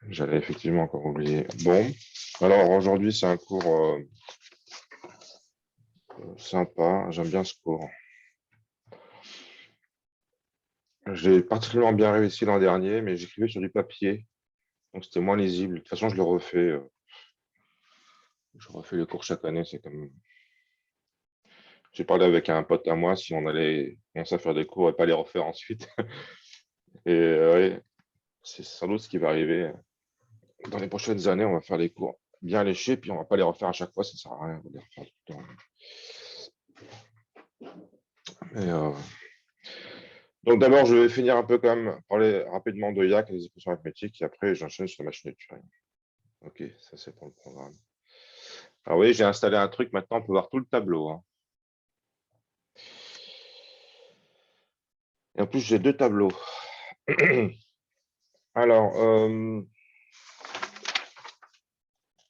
J'allais effectivement encore oublier. Bon, alors aujourd'hui, c'est un cours sympa. J'aime bien ce cours. J'ai particulièrement bien réussi l'an dernier, mais j'écrivais sur du papier, donc c'était moins lisible. De toute façon, je le refais. Je refais le cours chaque année. C'est comme. J'ai parlé avec un pote à moi si on allait commencer à faire des cours et pas les refaire ensuite. Et ouais, c'est sans doute ce qui va arriver. Dans les prochaines années, on va faire les cours bien léchés, puis on va pas les refaire à chaque fois. Ça sert à rien de les refaire tout le temps. Et, donc d'abord, je vais finir un peu quand même, parler rapidement de YAC et des expressions arithmétiques, et après j'enchaîne sur la machine de Turing. Ok, ça c'est pour le programme. Alors oui, j'ai installé un truc, maintenant on peut voir tout le tableau, hein. Et en plus, j'ai deux tableaux. Alors,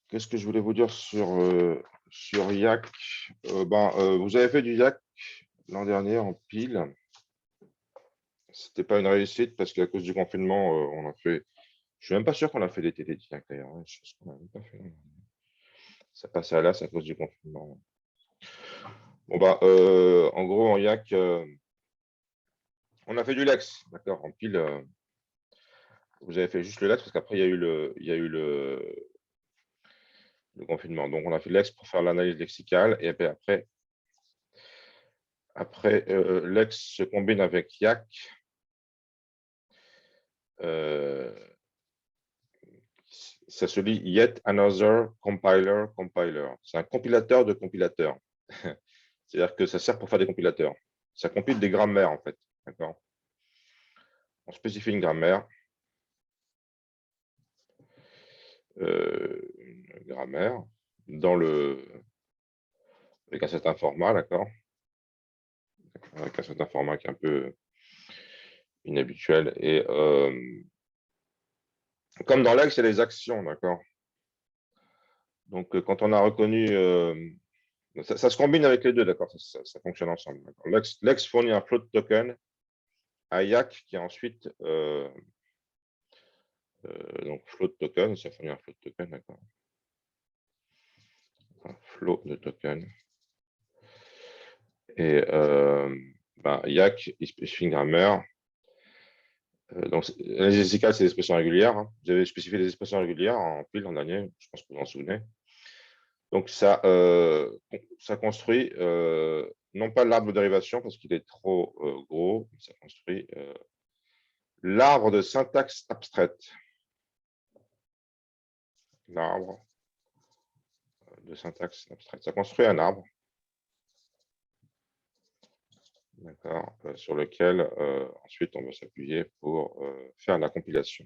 qu'est-ce que je voulais vous dire sur YAC? Vous avez fait du YAC l'an dernier en pile. C'était pas une réussite parce qu'à cause du confinement, on a fait. Je suis même pas sûr qu'on a fait des TT de YAC d'ailleurs, hein. Je pense qu'on n'a même pas fait. Ça passait à l'as à cause du confinement. Bon, en gros, en YAC, on a fait du Lex, d'accord, en pile. Vous avez fait juste le Lex parce qu'après, il y a eu le confinement. Donc, on a fait le Lex pour faire l'analyse lexicale. Et puis après Lex se combine avec YAC. Ça se lit Yet Another Compiler Compiler. C'est un compilateur de compilateurs. C'est-à-dire que ça sert pour faire des compilateurs. Ça compile des grammaires, en fait. D'accord. On spécifie une grammaire. Une grammaire avec un certain format, d'accord? Avec un certain format qui est un peu inhabituel. Et comme dans Lex, il y a les actions, d'accord? Donc, quand on a reconnu, ça se combine avec les deux, d'accord? Ça fonctionne ensemble. Lex fournit un float token à YAC qui ensuite, donc float token, ça fournit un float token, d'accord? Un float de token. Et YAC, il spécifie une grammaire. Donc, les lexicales, c'est des expressions régulières, hein. J'avais spécifié des expressions régulières en pile l'an dernier, je pense que vous vous en souvenez. Donc, ça construit non pas l'arbre de dérivation parce qu'il est trop gros, ça construit l'arbre de syntaxe abstraite. L'arbre de syntaxe abstraite. Ça construit un arbre, d'accord, sur lequel ensuite on va s'appuyer pour faire la compilation.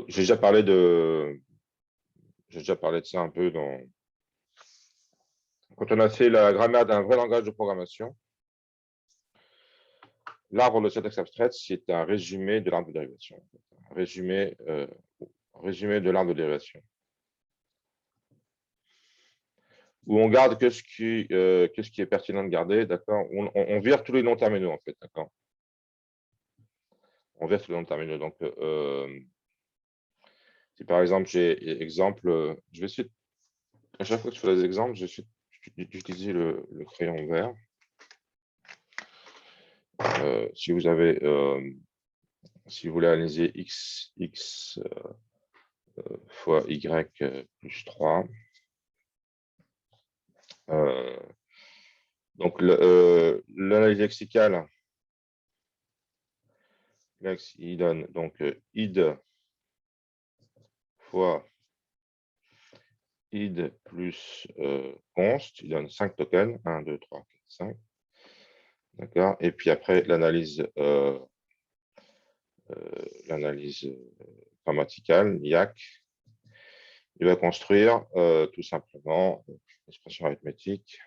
J'ai déjà parlé de ça un peu quand on a fait la grammaire d'un vrai langage de programmation. L'arbre de syntaxe abstraite, c'est un résumé de l'arbre de dérivation. Un résumé de l'arbre de dérivation. Où on garde que ce qui est pertinent de garder, d'accord. On vire tous les noms terminaux, en fait, d'accord. On vire tous les noms terminaux. Donc, si par exemple, j'ai exemple, je vais essayer, à chaque fois que je fais des exemples, j'essaie d'utiliser le crayon vert. Si vous avez, si vous voulez analyser x fois y plus 3, donc l'analyse lexicale, il donne donc id fois id plus const, il donne 5 tokens, 1, 2, 3, 4, 5. D'accord. Et puis après, l'analyse grammaticale, YAC, il va construire tout simplement l'expression arithmétique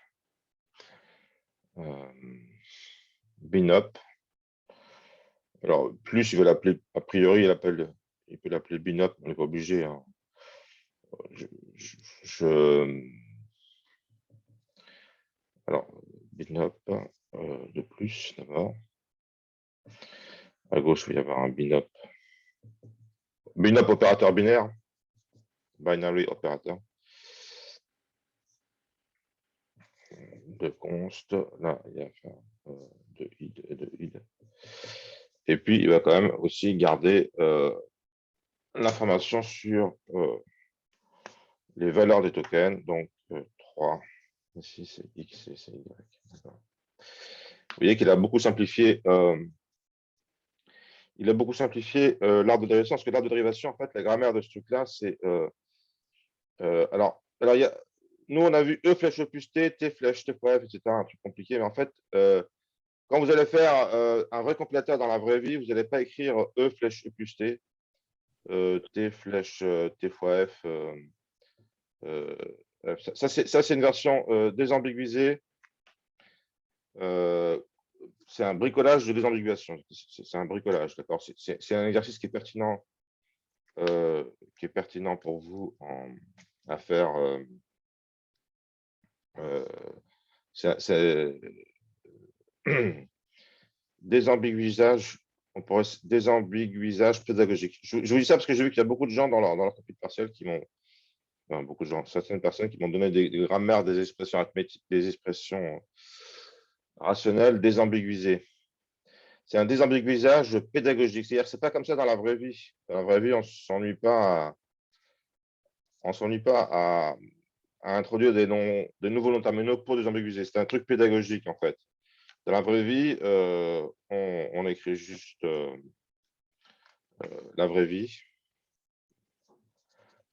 binop. Alors, plus il veut l'appeler, a priori, il peut l'appeler binop, on n'est pas obligé, hein. Alors, binop de plus d'abord. À gauche, il va y avoir un binop Binop opérateur binaire. Binary opérateur. De const. Là, il y a de id et de id. Et puis, il va quand même aussi garder l'information sur les valeurs des tokens. Donc, 3. Ici, c'est X et c'est Y. Vous voyez qu'il a beaucoup simplifié. Il a beaucoup simplifié l'arbre de dérivation, parce que l'arbre de dérivation, en fait, la grammaire de ce truc-là, c'est. Alors nous, on a vu E flèche E plus T, T flèche T fois F, etc. Un truc compliqué, mais en fait, quand vous allez faire un vrai compilateur dans la vraie vie, vous n'allez pas écrire E flèche E plus T, T flèche T fois F. Ça, c'est une version désambiguisée. C'est un bricolage de désambiguation. C'est un bricolage, d'accord. C'est un exercice qui est pertinent pour vous à faire. C'est désambiguisage, on pourrait désambiguisage pédagogique. Je vous dis ça parce que j'ai vu qu'il y a beaucoup de gens dans leur copie partielle qui m'ont, enfin, beaucoup de gens, certaines personnes qui m'ont donné des grammaires, des expressions arithmétiques, des expressions rationnelles désambiguisées. C'est un désambiguisage pédagogique. C'est-à-dire que c'est pas comme ça dans la vraie vie. Dans la vraie vie, on s'ennuie pas à introduire des nouveaux noms terminaux pour désambiguiser. C'est un truc pédagogique, en fait. Dans la vraie vie, on écrit juste la vraie vie.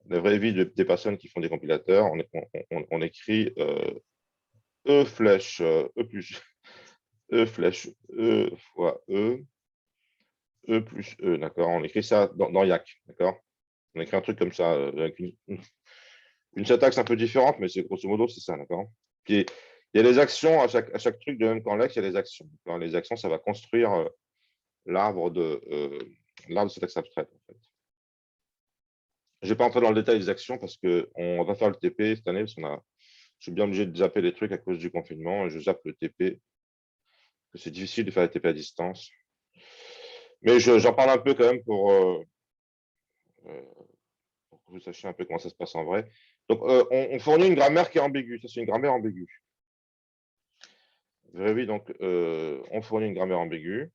La vraie vie des personnes qui font des compilateurs, on écrit E flèche E plus E flèche E fois E, E plus E, d'accord. On écrit ça dans YAC, d'accord. On écrit un truc comme ça, avec une syntaxe un peu différente, mais c'est grosso modo, c'est ça, d'accord. Puis il y a les actions à chaque truc, de même qu'en Lex, il y a les actions. Les actions, ça va construire l'arbre de syntaxe abstraite, en fait. Je ne vais pas entrer dans le détail des actions parce qu'on va faire le TP cette année, parce je suis bien obligé de zapper les trucs à cause du confinement et je zappe le TP. C'est difficile de faire le TP à distance. Mais j'en parle un peu quand même pour que vous sachiez un peu comment ça se passe en vrai. Donc, on fournit une grammaire qui est ambiguë. Ça, c'est une grammaire ambiguë. Oui, donc, on fournit une grammaire ambiguë.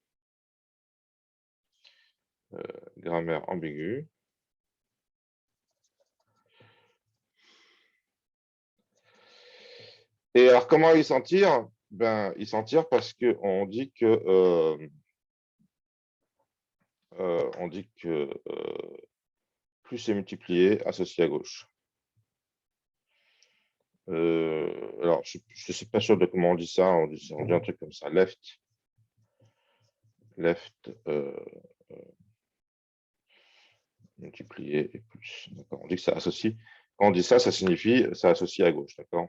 Grammaire ambiguë. Et alors, comment il s'en tire? Ben, il s'en tire parce qu'on dit que plus c'est multiplié, associé à gauche. Alors, je ne suis pas sûr de comment on dit ça. On dit un truc comme ça. Left, multiplié et plus. On dit que ça associe. Quand on dit ça, ça signifie ça associe à gauche. D'accord.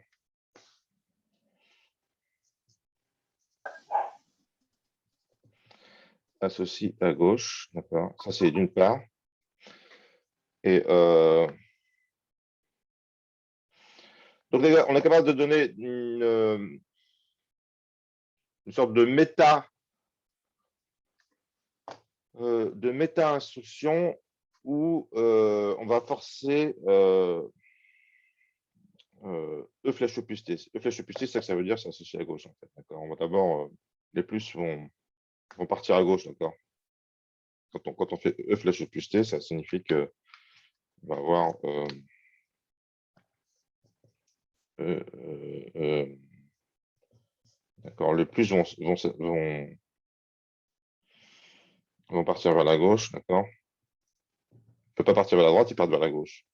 Associe à gauche. D'accord. Ça, c'est d'une part. Et donc, les gars, on est capable de donner une sorte de méta-instruction où on va forcer E flèche E plus T. E flèche E plus T, c'est ça que ça veut dire, c'est associé à gauche, en fait. D'accord. On va d'abord, les plus vont partir à gauche, d'accord. Quand on fait E flèche E plus T, ça signifie que on va avoir d'accord, les plus vont partir vers la gauche, d'accord. Ne peut pas partir vers la droite, ils partent vers la gauche.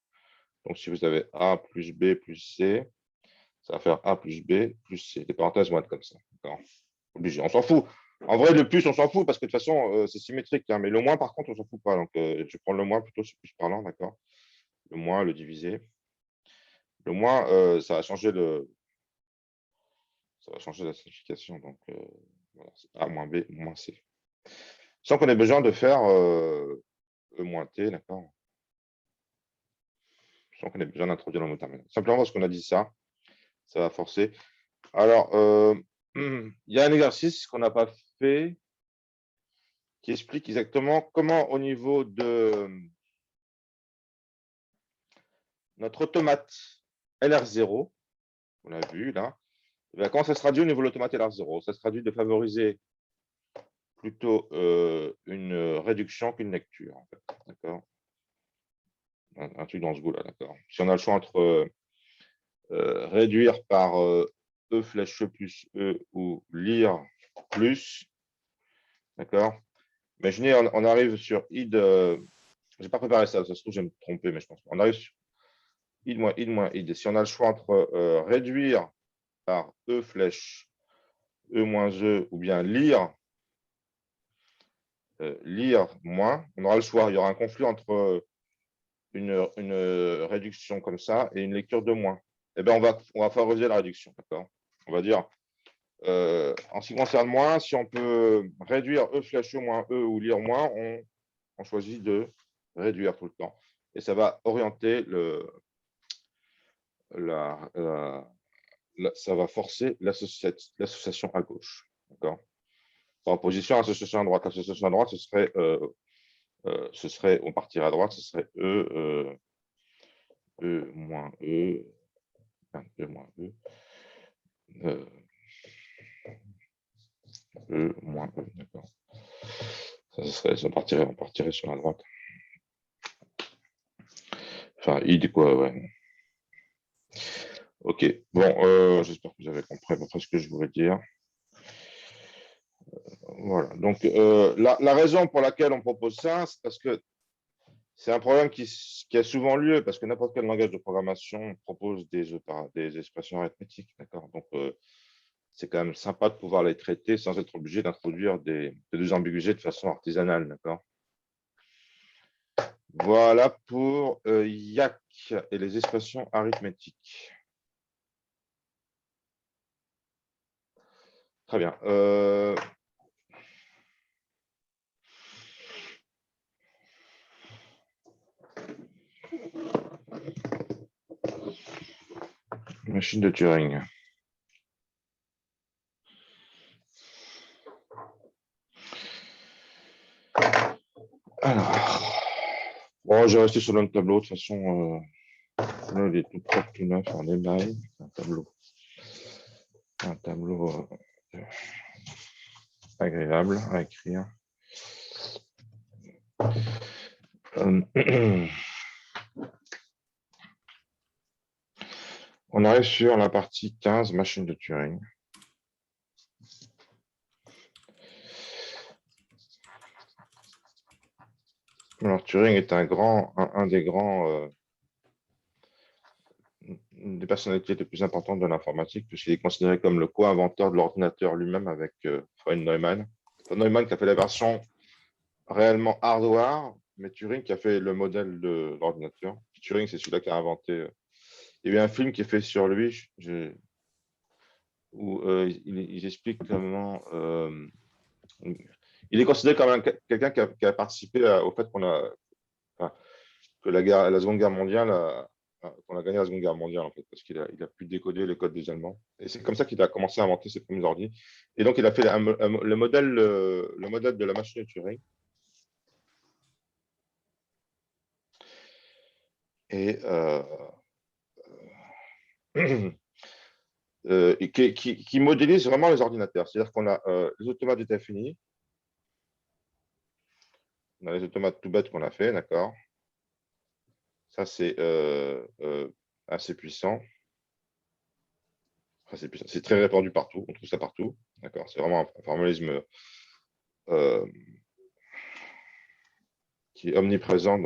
Donc, si vous avez A plus B plus C, ça va faire A plus B plus C. Les parenthèses vont être comme ça. Obligé. On s'en fout. En vrai, le plus, on s'en fout parce que de toute façon, c'est symétrique. Hein, mais le moins, par contre, on s'en fout pas. Donc, je vais prendre le moins plutôt, c'est plus parlant, d'accord. Le moins, le divisé. Le moins, ça va changer la signification. Donc, voilà, c'est A moins B moins C. Sans qu'on ait besoin de faire E moins T, d'accord. Sans qu'on ait besoin d'introduire le mot terminal. Simplement parce qu'on a dit ça, ça va forcer. Alors, il y a un exercice qu'on n'a pas fait qui explique exactement comment, au niveau de notre automate LR0, on l'a vu là, comment ça se traduit au niveau de l'automate LR0? Ça se traduit de favoriser plutôt une réduction qu'une lecture. En fait, d'accord, un truc dans ce goût-là, d'accord. Si on a le choix entre réduire par E flèche E plus E ou lire plus, d'accord. Imaginez, on arrive sur id, je n'ai pas préparé ça, ça se trouve, je vais me tromper, mais je pense. On arrive sur id moins id moins id. Si on a le choix entre réduire par E flèche E moins E ou bien lire, lire moins, on aura le choix. Il y aura un conflit entre une réduction comme ça et une lecture de moins. Eh bien, on va favoriser la réduction, d'accord. On va dire, en ce qui concerne moins, si on peut réduire E flèche E moins E ou lire moins, on choisit de réduire tout le temps. Et ça va orienter ça va forcer l'association à gauche. D'accord. Par opposition à l'association à droite. L'association à droite, ce serait, on partirait à droite, ce serait E moins E, E moins E, E moins E, d'accord. On partirait sur la droite. Enfin, id quoi, ouais. Ok, bon, j'espère que vous avez compris à peu près ce que je voulais dire. Voilà, donc la raison pour laquelle on propose ça, c'est parce que c'est un problème qui a souvent lieu, parce que n'importe quel langage de programmation propose des expressions arithmétiques, d'accord. Donc, c'est quand même sympa de pouvoir les traiter sans être obligé d'introduire des ambiguïtés de façon artisanale, d'accord. Voilà pour YAC et les expressions arithmétiques. Très bien. Machine de Turing. Alors, bon, je vais rester sur le même tableau. De toute façon, là, il est tout propre, tout neuf en email. Un tableau agréable à écrire. On arrive sur la partie 15, machine de Turing. Alors, Turing est un des grands, une des personnalités les plus importantes de l'informatique, puisqu'il est considéré comme le co-inventeur de l'ordinateur lui-même avec Fred Neumann. Fred Neumann qui a fait la version réellement hardware, mais Turing qui a fait le modèle de l'ordinateur. Turing, c'est celui-là qui a inventé. Il y a eu un film qui est fait sur lui, où il explique comment. Il est considéré comme quelqu'un qui a participé au fait que la Seconde Guerre mondiale, qu'on a gagné la Seconde Guerre mondiale, en fait, parce qu'il a pu décoder les codes des Allemands. Et c'est comme ça qu'il a commencé à inventer ses premiers ordi. Et donc, il a fait le modèle de la machine de Turing. Et qui modélise vraiment les ordinateurs. C'est-à-dire qu'on a les automates d'état fini, on a les automates tout bêtes qu'on a fait, d'accord. Ça, c'est assez puissant. Enfin, c'est puissant. C'est très répandu partout, on trouve ça partout, d'accord. C'est vraiment un formalisme qui est omniprésent,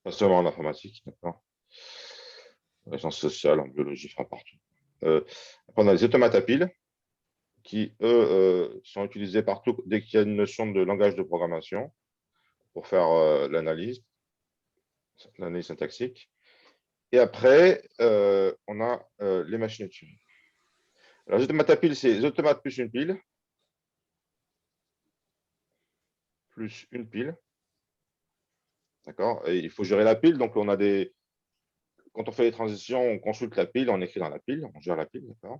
pas seulement en informatique, d'accord. En sciences sociales, en biologie, enfin partout. Après, on a les automates à piles, qui, eux, sont utilisés partout dès qu'il y a une notion de langage de programmation pour faire l'analyse syntaxique. Et après, on a les machines à Turing. Alors, les automates à piles, c'est les automates plus une pile, plus une pile. D'accord. Et il faut gérer la pile. Donc, on a quand on fait les transitions, on consulte la pile, on écrit dans la pile, on gère la pile. D'accord.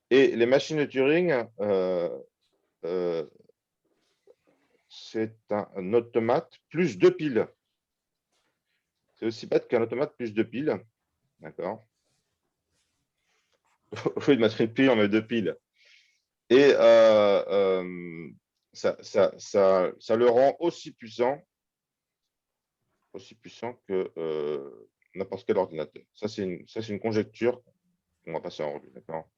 Et les machines de Turing, c'est un automate plus deux piles. C'est aussi bête qu'un automate plus deux piles. D'accord. Au lieu de mettre une pile, on met deux piles. Et ça le rend aussi puissant que n'importe quel ordinateur. Ça, c'est une conjecture qu'on va passer en revue. D'accord.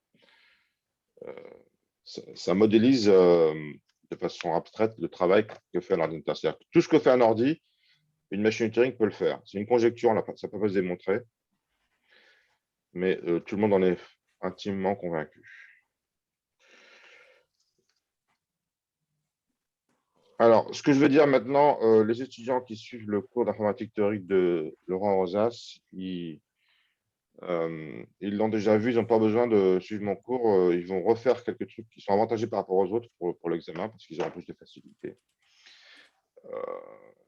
Ça modélise de façon abstraite le travail que fait un ordinateur. C'est-à-dire que tout ce que fait un ordi, une machine Turing peut le faire. C'est une conjecture, ça ne peut pas se démontrer, mais tout le monde en est intimement convaincu. Alors, ce que je veux dire maintenant, les étudiants qui suivent le cours d'informatique théorique de Laurent Rosas, ils l'ont déjà vu, ils n'ont pas besoin de suivre mon cours. Ils vont refaire quelques trucs qui sont avantagés par rapport aux autres pour l'examen, parce qu'ils auront plus de facilité.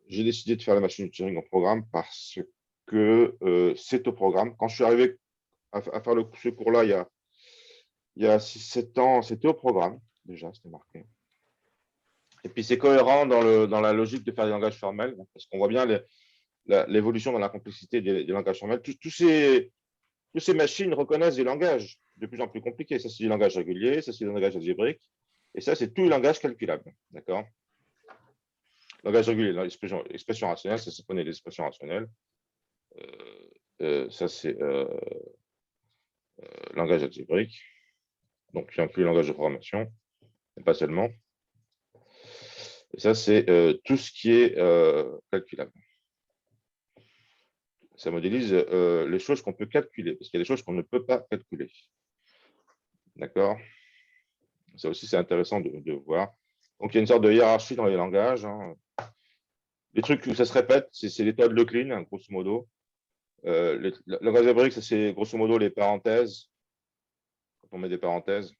J'ai décidé de faire la machine Turing en programme parce que c'est au programme. Quand je suis arrivé à faire ce cours-là, il y a 6-7 ans, c'était au programme, déjà, c'était marqué. Et puis, c'est cohérent dans la logique de faire des langages formels, parce qu'on voit bien l'évolution dans la complexité des langages formels. Toutes ces machines reconnaissent des langages de plus en plus compliqués. Ça, c'est du langage régulier, ça, c'est du langage algébrique, et ça, c'est tout le langage calculable. D'accord? Langage régulier, l'expression rationnelle, ça, connaît l'expression rationnelle. Ça, c'est langage algébrique, donc qui inclut le langage de programmation, mais pas seulement. Et ça, c'est tout ce qui est calculable. Ça modélise les choses qu'on peut calculer, parce qu'il y a des choses qu'on ne peut pas calculer. D'accord? Ça aussi, c'est intéressant de voir. Donc, il y a une sorte de hiérarchie dans les langages. Hein. Les trucs où ça se répète, c'est les toits de Leclerc, hein, grosso modo. Le langage algébrique, ça, c'est grosso modo les parenthèses. Quand on met des parenthèses,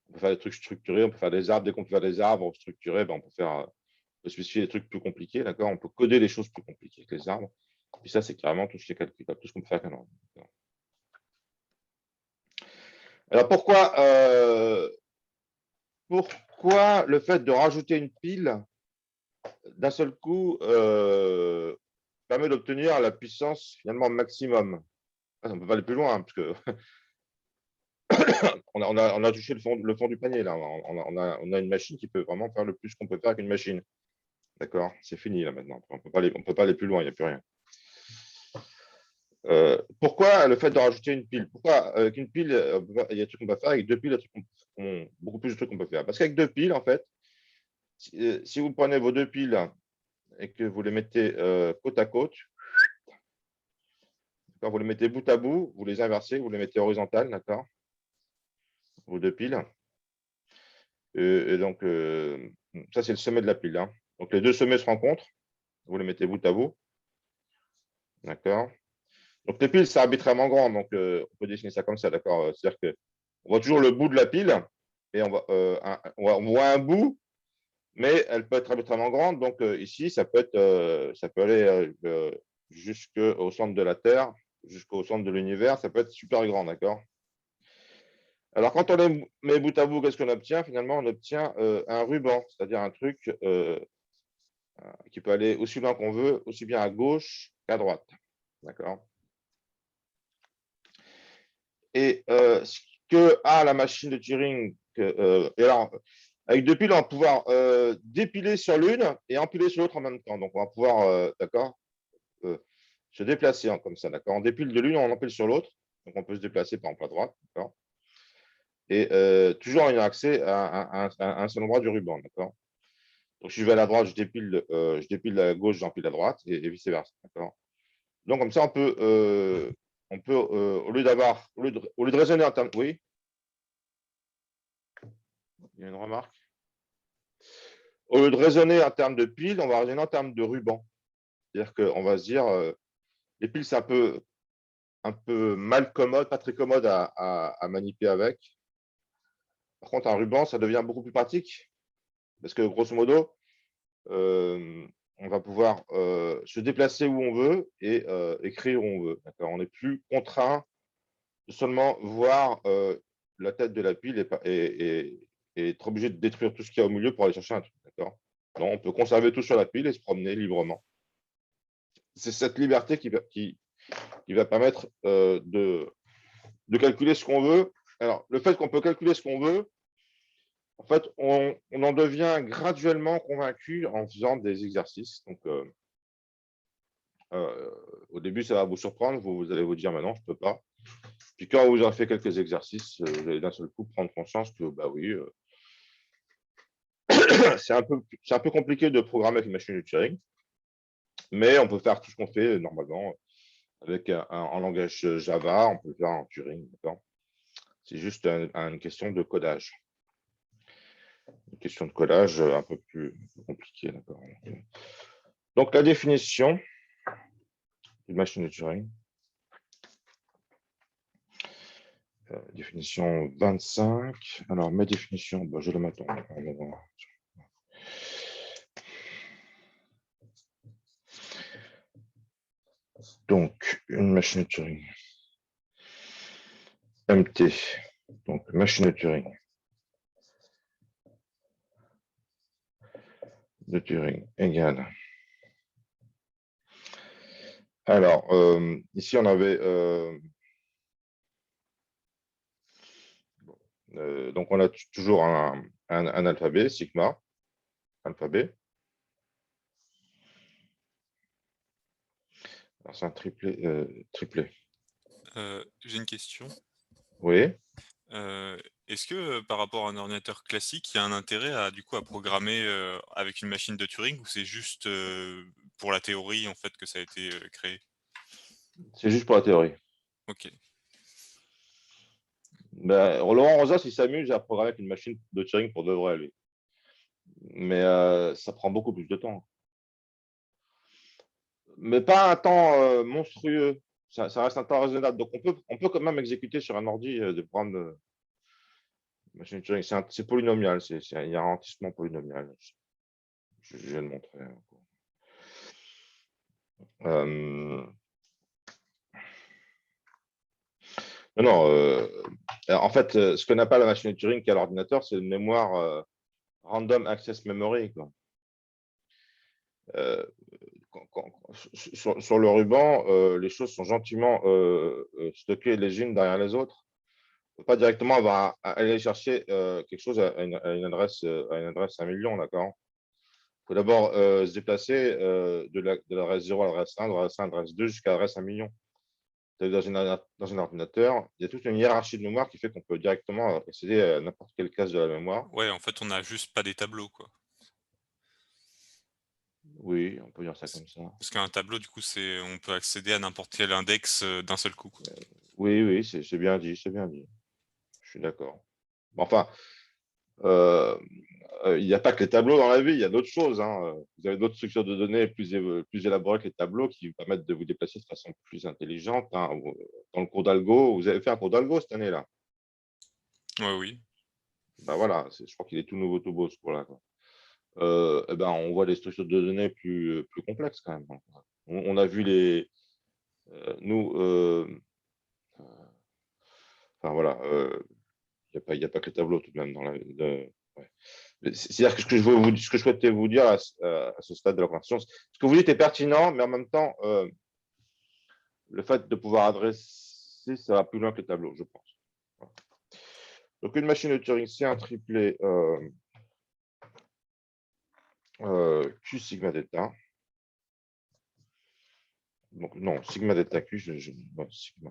on peut faire des trucs structurés, on peut faire des arbres. Dès qu'on peut faire des arbres structurés, ben, on peut spécifier des trucs plus compliqués. D'accord? On peut coder des choses plus compliquées que les arbres. Puis ça, c'est carrément tout ce qui est calculable, tout ce qu'on peut faire avec un ordinateur. Alors, pourquoi le fait de rajouter une pile d'un seul coup permet d'obtenir la puissance finalement maximum? On ne peut pas aller plus loin, hein, parce que on a touché le fond du panier, là. On a une machine qui peut vraiment faire le plus qu'on peut faire avec une machine. D'accord? C'est fini, là, maintenant. On ne peut pas aller plus loin, il n'y a plus rien. Pourquoi le fait de rajouter une pile? Pourquoi avec une pile, il y a des trucs qu'on peut faire, avec deux piles, il y a beaucoup plus de trucs qu'on peut faire? Parce qu'avec deux piles, en fait, si vous prenez vos deux piles et que vous les mettez côte à côte, quand vous les mettez bout à bout, vous les inversez, vous les mettez horizontales, d'accord? Vos deux piles. Et donc, ça, c'est le sommet de la pile. Hein. Donc, les deux sommets se rencontrent, vous les mettez bout à bout. D'accord? Donc, les piles, c'est arbitrairement grand. Donc, on peut dessiner ça comme ça, d'accord? C'est-à-dire qu'on voit toujours le bout de la pile et on voit un bout, mais elle peut être arbitrairement grande. Donc, ici, ça peut aller jusqu'au centre de la Terre, jusqu'au centre de l'univers. Ça peut être super grand, d'accord? Alors, quand on les met bout à bout, qu'est-ce qu'on obtient? Finalement, on obtient un ruban, c'est-à-dire un truc qui peut aller aussi loin qu'on veut, aussi bien à gauche qu'à droite. D'accord? Et ce que a la machine de Turing, et alors, avec deux piles, on va pouvoir dépiler sur l'une et empiler sur l'autre en même temps. Donc, on va pouvoir, d'accord, se déplacer comme ça. D'accord? On dépile de l'une, on empile sur l'autre. Donc, on peut se déplacer par exemple à droite. D'accord? Et toujours en ayant accès à un seul endroit du ruban. D'accord? Donc, si je vais à la droite, je dépile à gauche, j'empile à droite, et vice-versa. D'accord? Donc, comme ça, au lieu de raisonner en termes. Oui, il y a une remarque. Au lieu de raisonner en termes de piles, on va raisonner en termes de ruban. C'est-à-dire qu'on va se dire, les piles, c'est un peu mal commode, pas très commode à manipuler avec. Par contre, un ruban, ça devient beaucoup plus pratique. Parce que grosso modo, on va pouvoir se déplacer où on veut et écrire où on veut. On n'est plus contraint de seulement voir la tête de la pile et être obligé de détruire tout ce qu'il y a au milieu pour aller chercher un truc. Non, on peut conserver tout sur la pile et se promener librement. C'est cette liberté qui va permettre de calculer ce qu'on veut. Alors, le fait qu'on peut calculer ce qu'on veut, en fait, on en devient graduellement convaincu en faisant des exercices. Donc, au début, ça va vous surprendre. Vous allez vous dire, mais non, je ne peux pas. Puis quand vous aurez fait quelques exercices, vous allez d'un seul coup prendre conscience que, bah oui, c'est un peu compliqué de programmer avec une machine de Turing, mais on peut faire tout ce qu'on fait normalement avec un langage Java, on peut le faire en Turing. C'est juste une question de codage. Une question de codage un peu plus compliquée. Donc, la définition d'une machine de Turing. Définition 25. Alors, mes définitions, bon, je le mets en avant. Donc, une machine de Turing. MT. Donc, machine de Turing. De Turing égale. Alors, ici, on avait. Donc, on a toujours un alphabet, sigma, alphabet. C'est un triplet. J'ai une question. Oui. Est-ce que par rapport à un ordinateur classique, il y a un intérêt à du coup à programmer avec une machine de Turing ou c'est juste pour la théorie en fait que ça a été créé? C'est juste pour la théorie. Ok. Ben, Laurent Rosas, il s'amuse à programmer avec une machine de Turing pour de vrai, lui. Mais ça prend beaucoup plus de temps. Mais pas un temps monstrueux. Ça reste un temps raisonnable. Donc, on peut quand même exécuter sur un ordi des programmes de machine de Turing. C'est polynomial. Il y a un ralentissement polynomial. Je viens de montrer. Non, en fait, ce que n'a pas la machine de Turing qui a l'ordinateur, c'est une mémoire random access memory, quoi. Sur le ruban, les choses sont gentiment stockées les unes derrière les autres. On ne peut pas directement avoir à aller chercher quelque chose à une adresse 1 million, d'accord? Il faut d'abord se déplacer de l'adresse 0 à l'adresse 1, de l'adresse 1 à l'adresse 2 jusqu'à l'adresse 1 million. Dans un ordinateur, il y a toute une hiérarchie de mémoire qui fait qu'on peut directement accéder à n'importe quelle case de la mémoire. Ouais, en fait, on a juste pas des tableaux, quoi. Oui, on peut dire ça comme ça. Parce qu'un tableau, du coup, c'est on peut accéder à n'importe quel index d'un seul coup, quoi. Oui, oui, c'est bien dit, c'est bien dit. Je suis d'accord. Enfin, euh, il n'y a pas que les tableaux dans la vie, il y a d'autres choses, hein. Vous avez d'autres structures de données plus élaborées que les tableaux qui vous permettent de vous déplacer de façon plus intelligente, hein. Dans le cours d'algo, vous avez fait un cours d'algo cette année-là. Ouais, oui. Ben voilà, je crois qu'il est tout nouveau, tout beau ce cours-là, quoi. Eh ben, on voit des structures de données plus complexes quand même. On a vu nous, enfin voilà, il y a pas que les tableaux tout de même dans la. Ouais. C'est-à-dire que ce que je souhaitais vous dire à ce stade de la conversation, ce que vous dites est pertinent, mais en même temps, le fait de pouvoir adresser, ça va plus loin que les tableaux, je pense. Voilà. Donc, une machine de Turing, c'est un triplet Q sigma delta. Donc, non, sigma delta Q, non,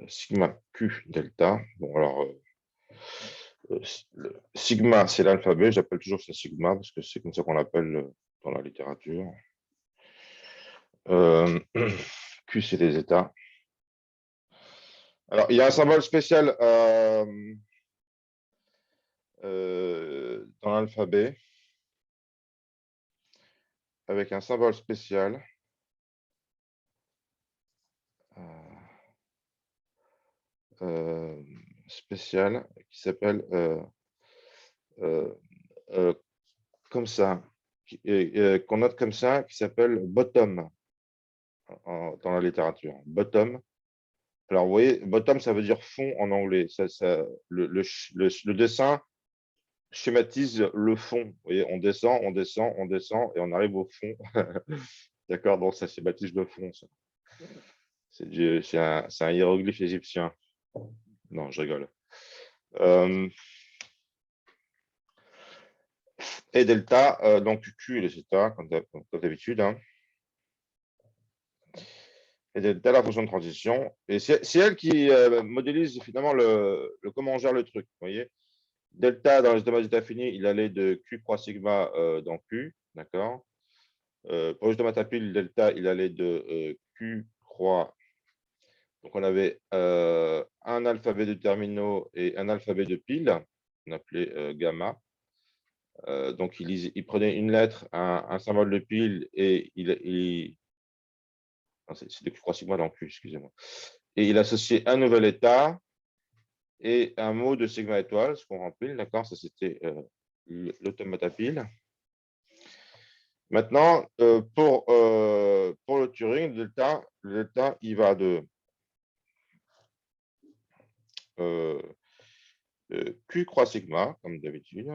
sigma Q delta. Bon, alors, sigma, c'est l'alphabet. J'appelle toujours ça sigma parce que c'est comme ça qu'on l'appelle dans la littérature. Q, c'est les états. Alors, il y a un symbole spécial dans l'alphabet avec un symbole spécial. Spécial qui s'appelle comme ça, qu'on note comme ça, qui s'appelle bottom dans la littérature. Bottom. Alors, vous voyez, bottom, ça veut dire fond en anglais. Le dessin schématise le fond. Vous voyez, on descend, on descend, on descend et on arrive au fond. D'accord, donc ça schématise le fond. Ça. C'est un hiéroglyphe égyptien. Non, je rigole. Et delta, donc Q et etc., comme d'habitude. Hein. Et delta, la fonction de transition. Et c'est elle qui modélise finalement comment on gère le truc. Vous voyez, delta dans les automates infini, il allait de Q croix sigma dans Q. D'accord. Pour les automates à pile, delta, il allait de Q croix. Donc, on avait un alphabet de terminaux et un alphabet de piles, qu'on appelait gamma. Donc, il prenait une lettre, un symbole de pile, et c'est de Q croix sigma dans Q, excusez-moi. Et il associait un nouvel état et un mot de sigma étoile, ce qu'on remplit, d'accord? Ça, c'était l'automate à pile. Maintenant, pour le Turing, le delta, il va de Q croix sigma, comme d'habitude,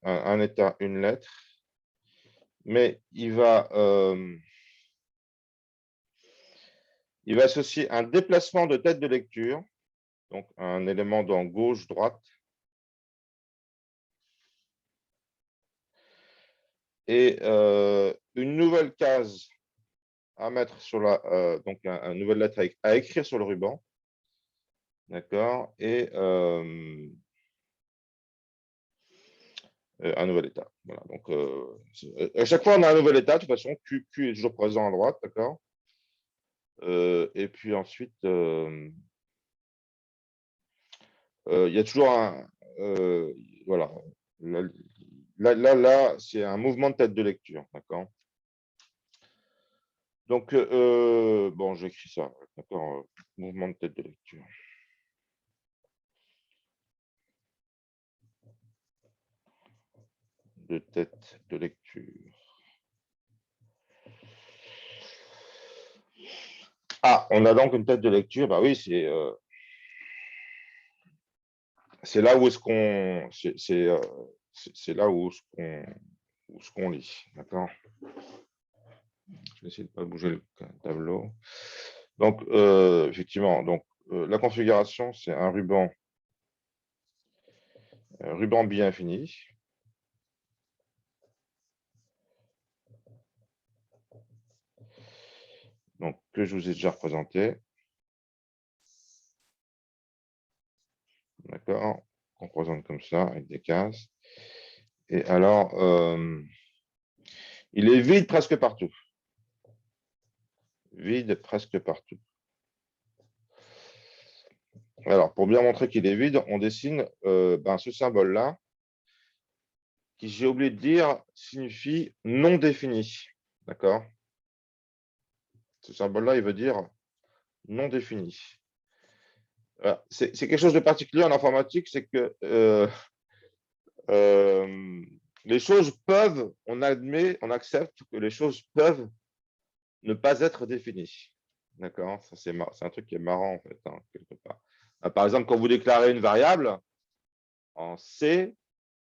un état, une lettre, mais il va associer un déplacement de tête de lecture, donc un élément dans gauche-droite, et une nouvelle case à mettre sur donc une nouvelle lettre à écrire sur le ruban, d'accord, et un nouvel état. Voilà, donc à chaque fois on a un nouvel état, de toute façon, Q est toujours présent à droite, d'accord. Et puis ensuite, il y a toujours un. Voilà. Là c'est un mouvement de tête de lecture. D'accord. Donc, bon, j'écris ça. D'accord. Mouvement de tête de lecture. De tête de lecture. Ah, on a donc une tête de lecture. Bah oui, c'est là où est-ce qu'on. C'est là où ce qu'on lit. D'accord. Je vais essayer de ne pas bouger le tableau. Donc, effectivement, donc, la configuration, c'est un ruban bi infini. Donc, que je vous ai déjà représenté. D'accord. On représente comme ça, avec des cases. Et alors, il est vide presque partout. Vide presque partout. Alors, pour bien montrer qu'il est vide, on dessine ce symbole-là, qui, j'ai oublié de dire, signifie non défini. D'accord. Ce symbole-là, il veut dire non défini. C'est quelque chose de particulier en informatique, c'est que les choses peuvent, on admet, on accepte que les choses peuvent ne pas être définies. D'accord. C'est un truc qui est marrant, en fait, hein, quelque part. Par exemple, quand vous déclarez une variable en C,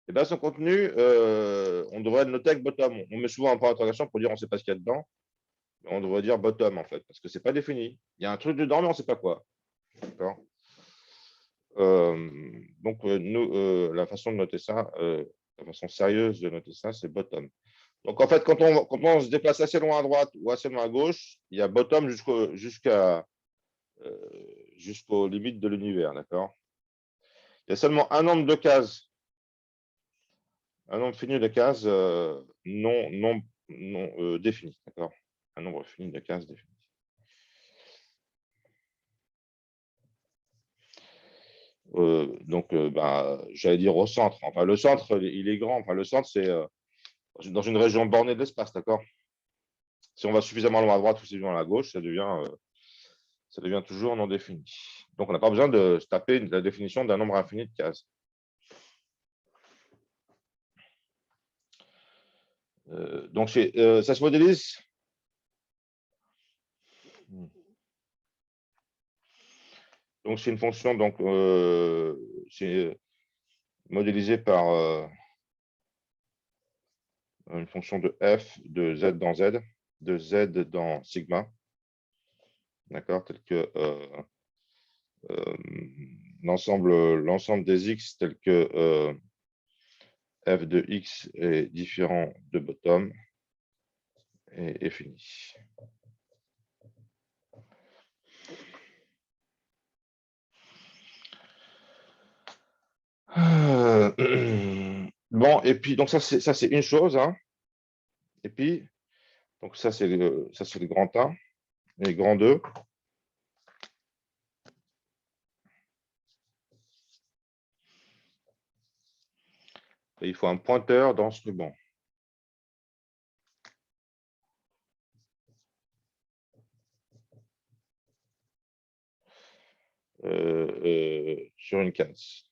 eh bien, son contenu, on devrait le noter avec bottom. On met souvent un point d'interrogation pour dire on ne sait pas ce qu'il y a dedans. On devrait dire bottom, en fait, parce que ce n'est pas défini. Il y a un truc dedans, mais on ne sait pas quoi. D'accord. Donc, nous, la façon de noter ça, la façon sérieuse de noter ça, c'est bottom. Donc, en fait, quand on se déplace assez loin à droite ou assez loin à gauche, il y a bottom jusqu'aux limites de l'univers. D'accord. Il y a seulement un nombre de cases, un nombre fini de cases non défini. D'accord. Un nombre fini de cases défini. Donc, j'allais dire au centre. Enfin, le centre, il est grand. Enfin, le centre, c'est dans une région bornée de l'espace, d'accord. Si on va suffisamment loin à droite ou suffisamment à gauche, ça devient toujours non défini. Donc, on n'a pas besoin de se taper la définition d'un nombre infini de cases. Donc, ça se modélise. Donc, c'est une fonction, donc, c'est modélisé par une fonction de f de z dans z, de z dans sigma. d'accord, tel que l'ensemble des x tel que f de x est différent de bottom et fini. Bon, et puis donc ça c'est une chose, hein. Et puis donc ça c'est le grand 1 et le grand 2. Et il faut un pointeur dans ce ruban. Sur une case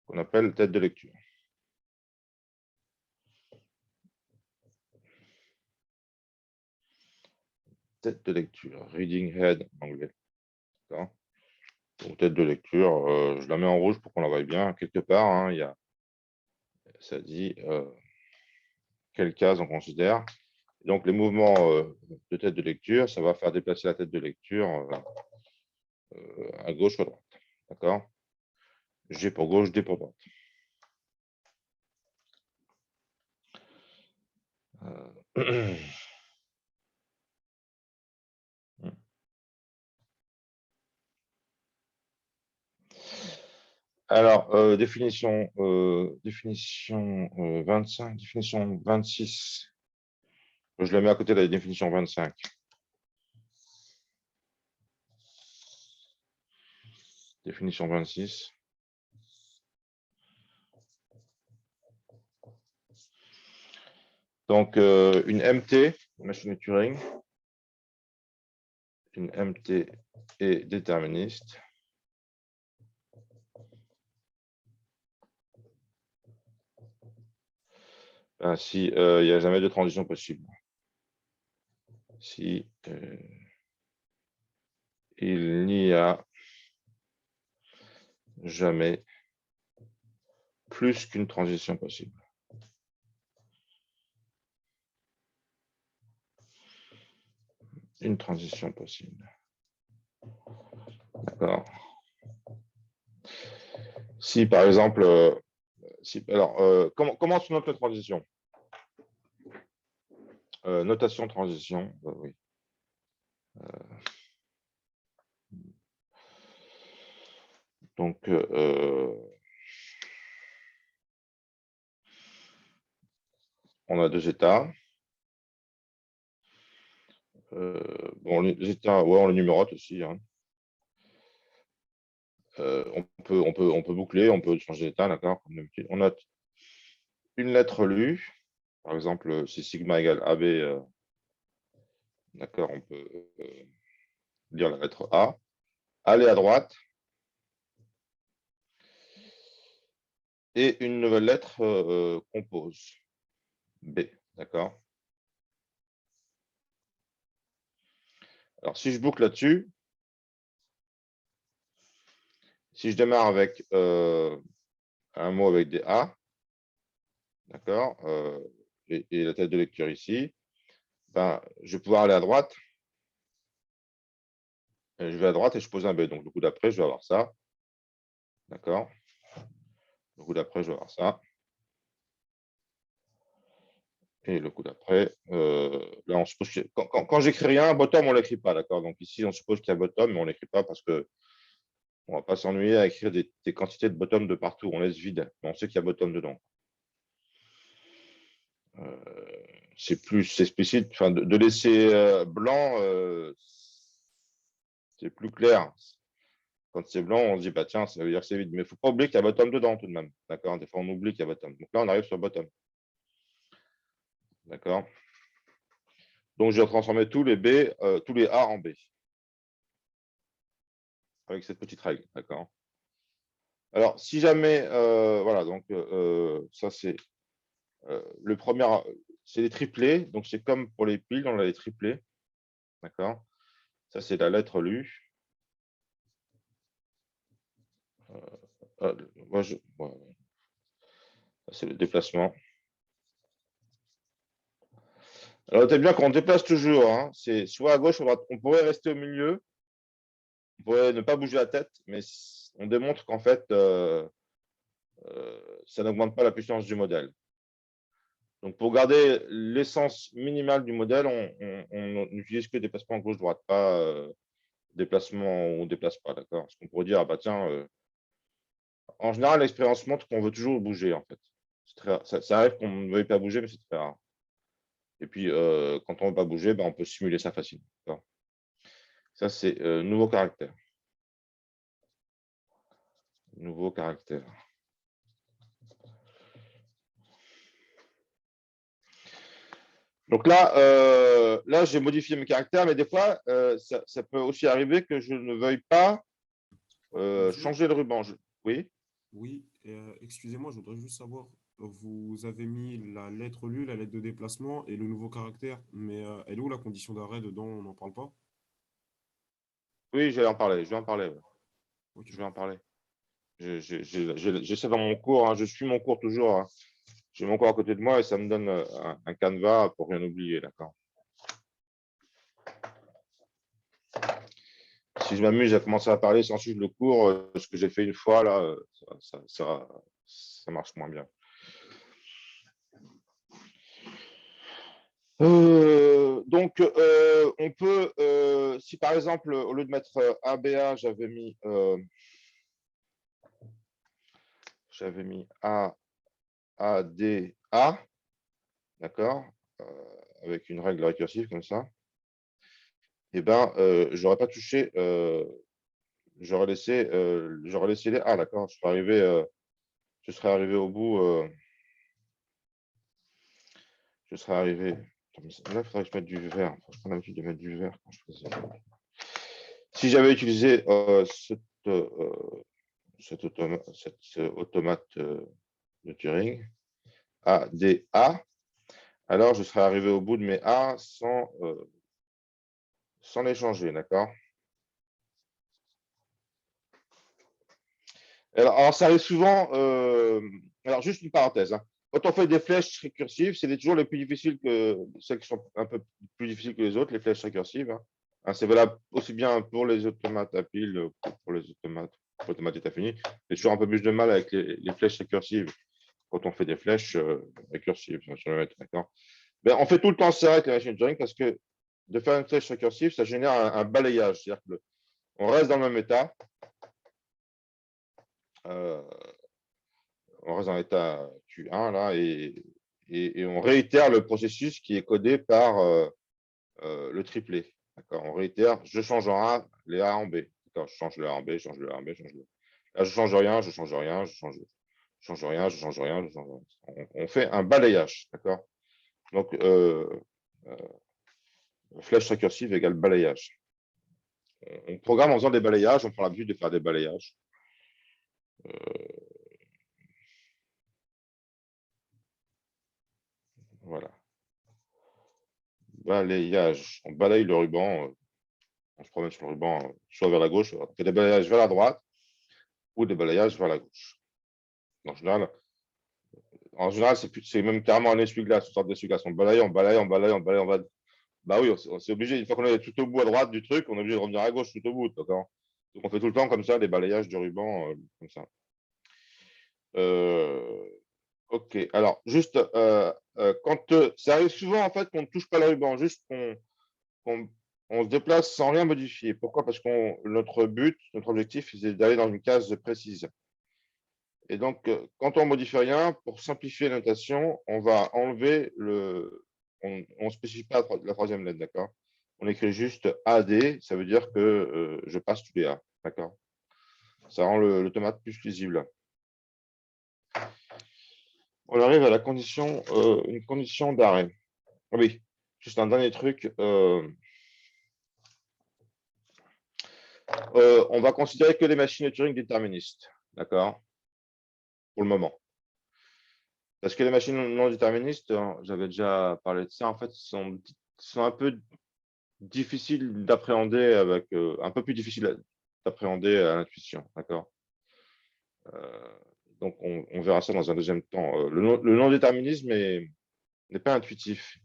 qu'on appelle tête de lecture. Tête de lecture, reading head en anglais. Donc, tête de lecture, je la mets en rouge pour qu'on la voie bien. Quelque part, hein, ça dit quelle case on considère. Donc, les mouvements de tête de lecture, ça va faire déplacer la tête de lecture à gauche ou à droite. D'accord? G pour gauche, D pour droite. Alors, définition 25, définition 26. Je la mets à côté de la définition 25. Définition 26. Donc, une MT, machine de Turing, une MT est déterministe. Si il n'y a jamais de transition possible. Si il n'y a jamais plus qu'une transition possible. Une transition possible. D'accord. Si par exemple, comment se note la transition? Notation transition, oui. Donc, on a deux états. Bon, les états, ouais, on les numérote aussi. Hein. On peut boucler, on peut changer d'état, d'accord. On note une lettre lue. Par exemple, si sigma égale AB, d'accord, on peut lire la lettre A. Aller à droite. Et une nouvelle lettre compose. B, d'accord. Alors, si je boucle là-dessus, si je démarre avec un mot avec des A, d'accord, et la tête de lecture ici, ben, je vais pouvoir aller à droite. Et je vais à droite et je pose un B. Donc, le coup d'après, je vais avoir ça. D'accord. Le coup d'après, je vais avoir ça. Et le coup d'après, là, on suppose que quand j'écris rien, bottom, on ne l'écrit pas. D'accord. Donc, ici, on suppose qu'il y a bottom, mais on ne l'écrit pas parce que on ne va pas s'ennuyer à écrire des quantités de bottom de partout. On laisse vide. Mais on sait qu'il y a bottom dedans. C'est plus explicite. Enfin, de laisser blanc, c'est plus clair. Quand c'est blanc, on se dit, bah, tiens, ça veut dire que c'est vide. Mais il ne faut pas oublier qu'il y a bottom dedans tout de même. D'accord. Des fois, on oublie qu'il y a bottom. Donc là, on arrive sur bottom. D'accord. Donc, je vais transformer tous les B, tous les A en B. Avec cette petite règle. D'accord. Alors, si jamais, voilà, donc ça, c'est le premier, c'est les triplés. Donc, c'est comme pour les piles, on a les triplés. D'accord. Ça, c'est la lettre lue. C'est le déplacement. Alors, notez bien qu'on déplace toujours, hein. C'est soit à gauche, soit à droite. On pourrait rester au milieu, on pourrait ne pas bouger la tête, mais on démontre qu'en fait, ça n'augmente pas la puissance du modèle. Donc, pour garder l'essence minimale du modèle, on n'utilise que déplacement gauche-droite, pas déplacement où on ne déplace pas, d'accord? Parce qu'on pourrait dire, ah bah tiens, en général, l'expérience montre qu'on veut toujours bouger, en fait. Ça arrive qu'on ne veuille pas bouger, mais c'est très rare. Et puis, quand on ne veut pas bouger, ben, on peut simuler ça facilement. Ça, c'est nouveau caractère. Nouveau caractère. Donc là j'ai modifié mes caractères, mais des fois, ça peut aussi arriver que je ne veuille pas Bonjour. changer le ruban. Oui, Oui, excusez-moi, je voudrais juste savoir, vous avez mis la lettre LU, la lettre de déplacement et le nouveau caractère, mais elle est où la condition d'arrêt dedans? On n'en parle pas? oui, je vais en parler. Je vais en parler. Ouais. Ok. Je vais en parler. J'ai ça dans mon cours. Hein, je suis mon cours toujours. Hein. J'ai mon cours à côté de moi et ça me donne un canevas pour rien oublier. D'accord. Si je m'amuse à commencer à parler sans suivre le cours, ce que j'ai fait une fois, là, ça marche moins bien. Donc, on peut, si par exemple, au lieu de mettre ABA, j'avais mis ADA, d'accord, avec une règle récursive comme ça, et ben, j'aurais pas touché, j'aurais laissé les A, d'accord, je serais arrivé au bout, je serais arrivé. Là, il faudrait que je mette du vert. Je prends l'habitude de mettre du vert quand je fais ça. Si j'avais utilisé cet automate de Turing, ADA, alors je serais arrivé au bout de mes A sans les changer, d'accord? Alors, ça arrive souvent. Alors, juste une parenthèse. Hein. Quand on fait des flèches récursives, c'est toujours les plus difficiles que celles qui sont un peu plus difficiles que les autres, les flèches récursives. Hein. Hein, c'est valable aussi bien pour les automates à pile que pour les automates état fini. J'ai toujours un peu plus de mal avec les flèches récursives quand on fait des flèches récursives. D'accord. Ben, on fait tout le temps ça avec la machine Turing parce que de faire une flèche récursive, ça génère un balayage. C'est-à-dire qu'on reste dans le même état. Euh, on reste dans l'état Q1 là et on réitère le processus qui est codé par le triplet. On réitère, je change en A, les A en B. Je change le A en B, je change le A en B, je change le A. Là, je change rien, je change rien, je change rien, je change rien, je change rien. On fait un balayage, d'accord. Donc, flèche récursive égale balayage. On programme en faisant des balayages, on prend l'habitude de faire des balayages. Voilà. Balayage. On balaye le ruban. On se promène sur le ruban, soit vers la gauche, on fait des balayages vers la droite ou des balayages vers la gauche. En général c'est même carrément un essuie-glace, une sorte d'essuie-glace. On balaye, on balaye, on balaye, on balaye, on balaye. Bah oui, c'est obligé. Une fois qu'on est tout au bout à droite du truc, on est obligé de revenir à gauche tout au bout. D'accord. Donc on fait tout le temps comme ça, des balayages de ruban, comme ça. Ok. Alors, juste, quand ça arrive souvent en fait qu'on ne touche pas le ruban, juste qu'on on se déplace sans rien modifier. Pourquoi? Parce que notre but, notre objectif, c'est d'aller dans une case précise. Et donc, quand on ne modifie rien, pour simplifier la notation, on va enlever on ne spécifie pas la troisième lettre, d'accord? On écrit juste AD, ça veut dire que je passe tous les A, d'accord? Ça rend l'automate plus lisible. On arrive à la condition, une condition d'arrêt. Ah oui, juste un dernier truc. On va considérer que les machines de Turing déterministes, d'accord? Pour le moment. Parce que les machines non déterministes, hein, j'avais déjà parlé de ça, en fait, sont un peu difficiles d'appréhender avec, un peu plus difficiles d'appréhender à l'intuition, d'accord? Donc, on verra ça dans un deuxième temps. Le non-déterminisme n'est pas intuitif.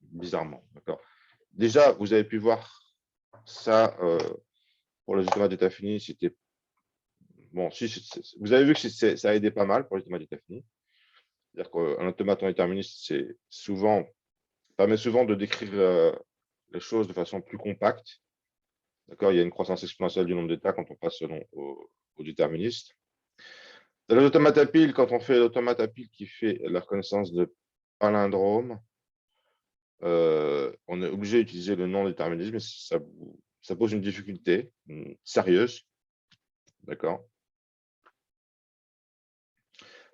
bizarrement. D'accord. Déjà, vous avez pu voir ça pour les automates d'état fini. C'était bon. Vous avez vu que ça a aidé pas mal pour les automates d'état fini. C'est-à-dire qu'un automate en déterministe, permet souvent de décrire les choses de façon plus compacte. D'accord. Il y a une croissance exponentielle du nombre d'états quand on passe au déterministe. Dans les automates à pile, quand on fait l'automate à pile qui fait la reconnaissance de palindrome, on est obligé d'utiliser le non-déterminisme, mais ça pose une difficulté sérieuse. D'accord.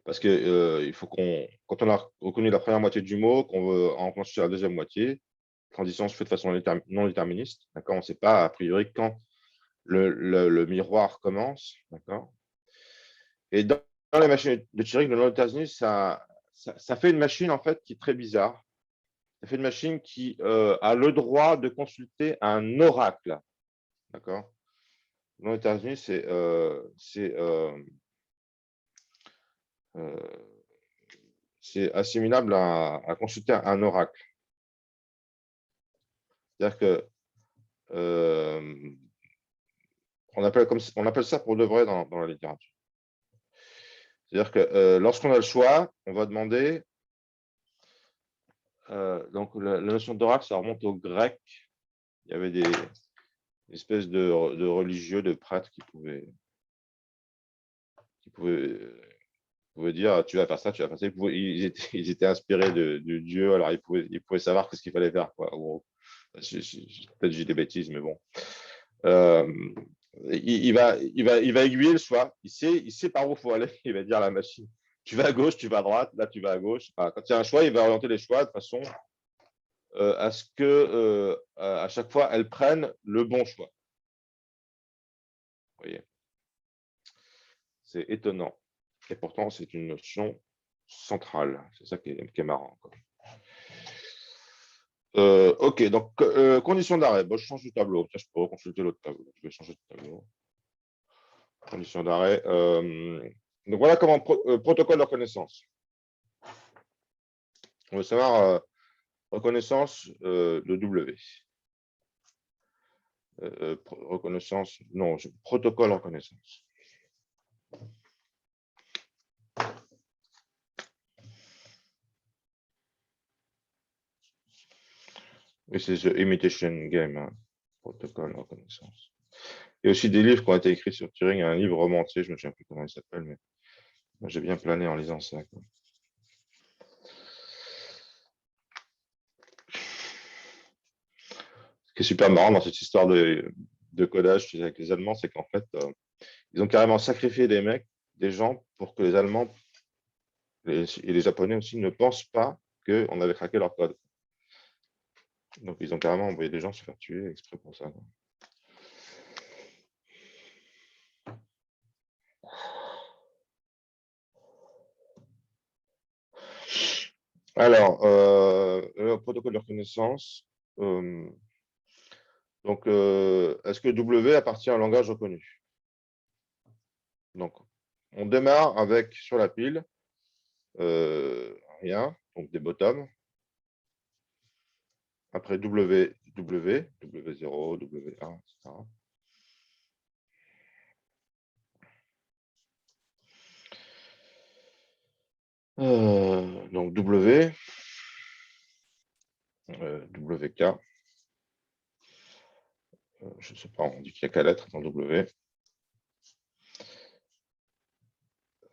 Parce que il faut quand on a reconnu la première moitié du mot, qu'on veut enclencher la deuxième moitié, la transition se fait de façon non déterministe. D'accord. On ne sait pas, a priori, quand le miroir commence. D'accord. Et dans les machines de Turing, le non-déterminisme, ça fait une machine, en fait, qui est très bizarre. Ça fait une machine qui a le droit de consulter un oracle. D'accord. Non déterminisme, c'est assimilable à consulter un oracle. C'est-à-dire que on appelle ça pour de vrai dans la littérature. C'est-à-dire que lorsqu'on a le choix, on va demander. Donc, la notion d'oracle, ça remonte au grec. Il y avait des espèces de religieux, de prêtres qui pouvaient dire tu vas faire ça, tu vas faire ça. Ils étaient inspirés de Dieu, alors ils pouvaient savoir ce qu'il fallait faire. Quoi. Peut-être j'ai des bêtises, mais bon. Il va aiguiller le choix. Il sait par où il faut aller. Il va dire à la machine tu vas à gauche, tu vas à droite, là tu vas à gauche. Enfin, quand il y a un choix, il va orienter les choix de façon à ce que à chaque fois elles prennent le bon choix. Vous voyez, c'est étonnant. Et pourtant, c'est une notion centrale. C'est ça qui est marrant. Quoi. Ok, donc condition d'arrêt. Bon, je change de tableau. Tiens, je peux reconsulter l'autre tableau. Je vais changer de tableau. Condition d'arrêt. Donc voilà comment protocole de reconnaissance. On veut savoir reconnaissance de W. Reconnaissance, non, protocole de reconnaissance. Et c'est The Imitation Game, hein, protocole de reconnaissance. Il y a aussi des livres qui ont été écrits sur Turing. Il y a un livre romancier, je ne me souviens plus comment il s'appelle, mais j'ai bien plané en lisant ça. Quoi. Ce qui est super marrant dans cette histoire de codage avec les Allemands, c'est qu'en fait, ils ont carrément sacrifié des gens, pour que les Allemands et les Japonais aussi ne pensent pas qu'on avait craqué leur code. Donc, ils ont carrément envoyé des gens se faire tuer exprès pour ça. Quoi. Alors, le protocole de reconnaissance. Donc, est-ce que W appartient à un langage reconnu? Donc, on démarre avec, sur la pile, rien, donc des bottoms. Après W0, W1, etc. Donc W, WK. Je ne sais pas, on dit qu'il n'y a qu'à lettre dans W.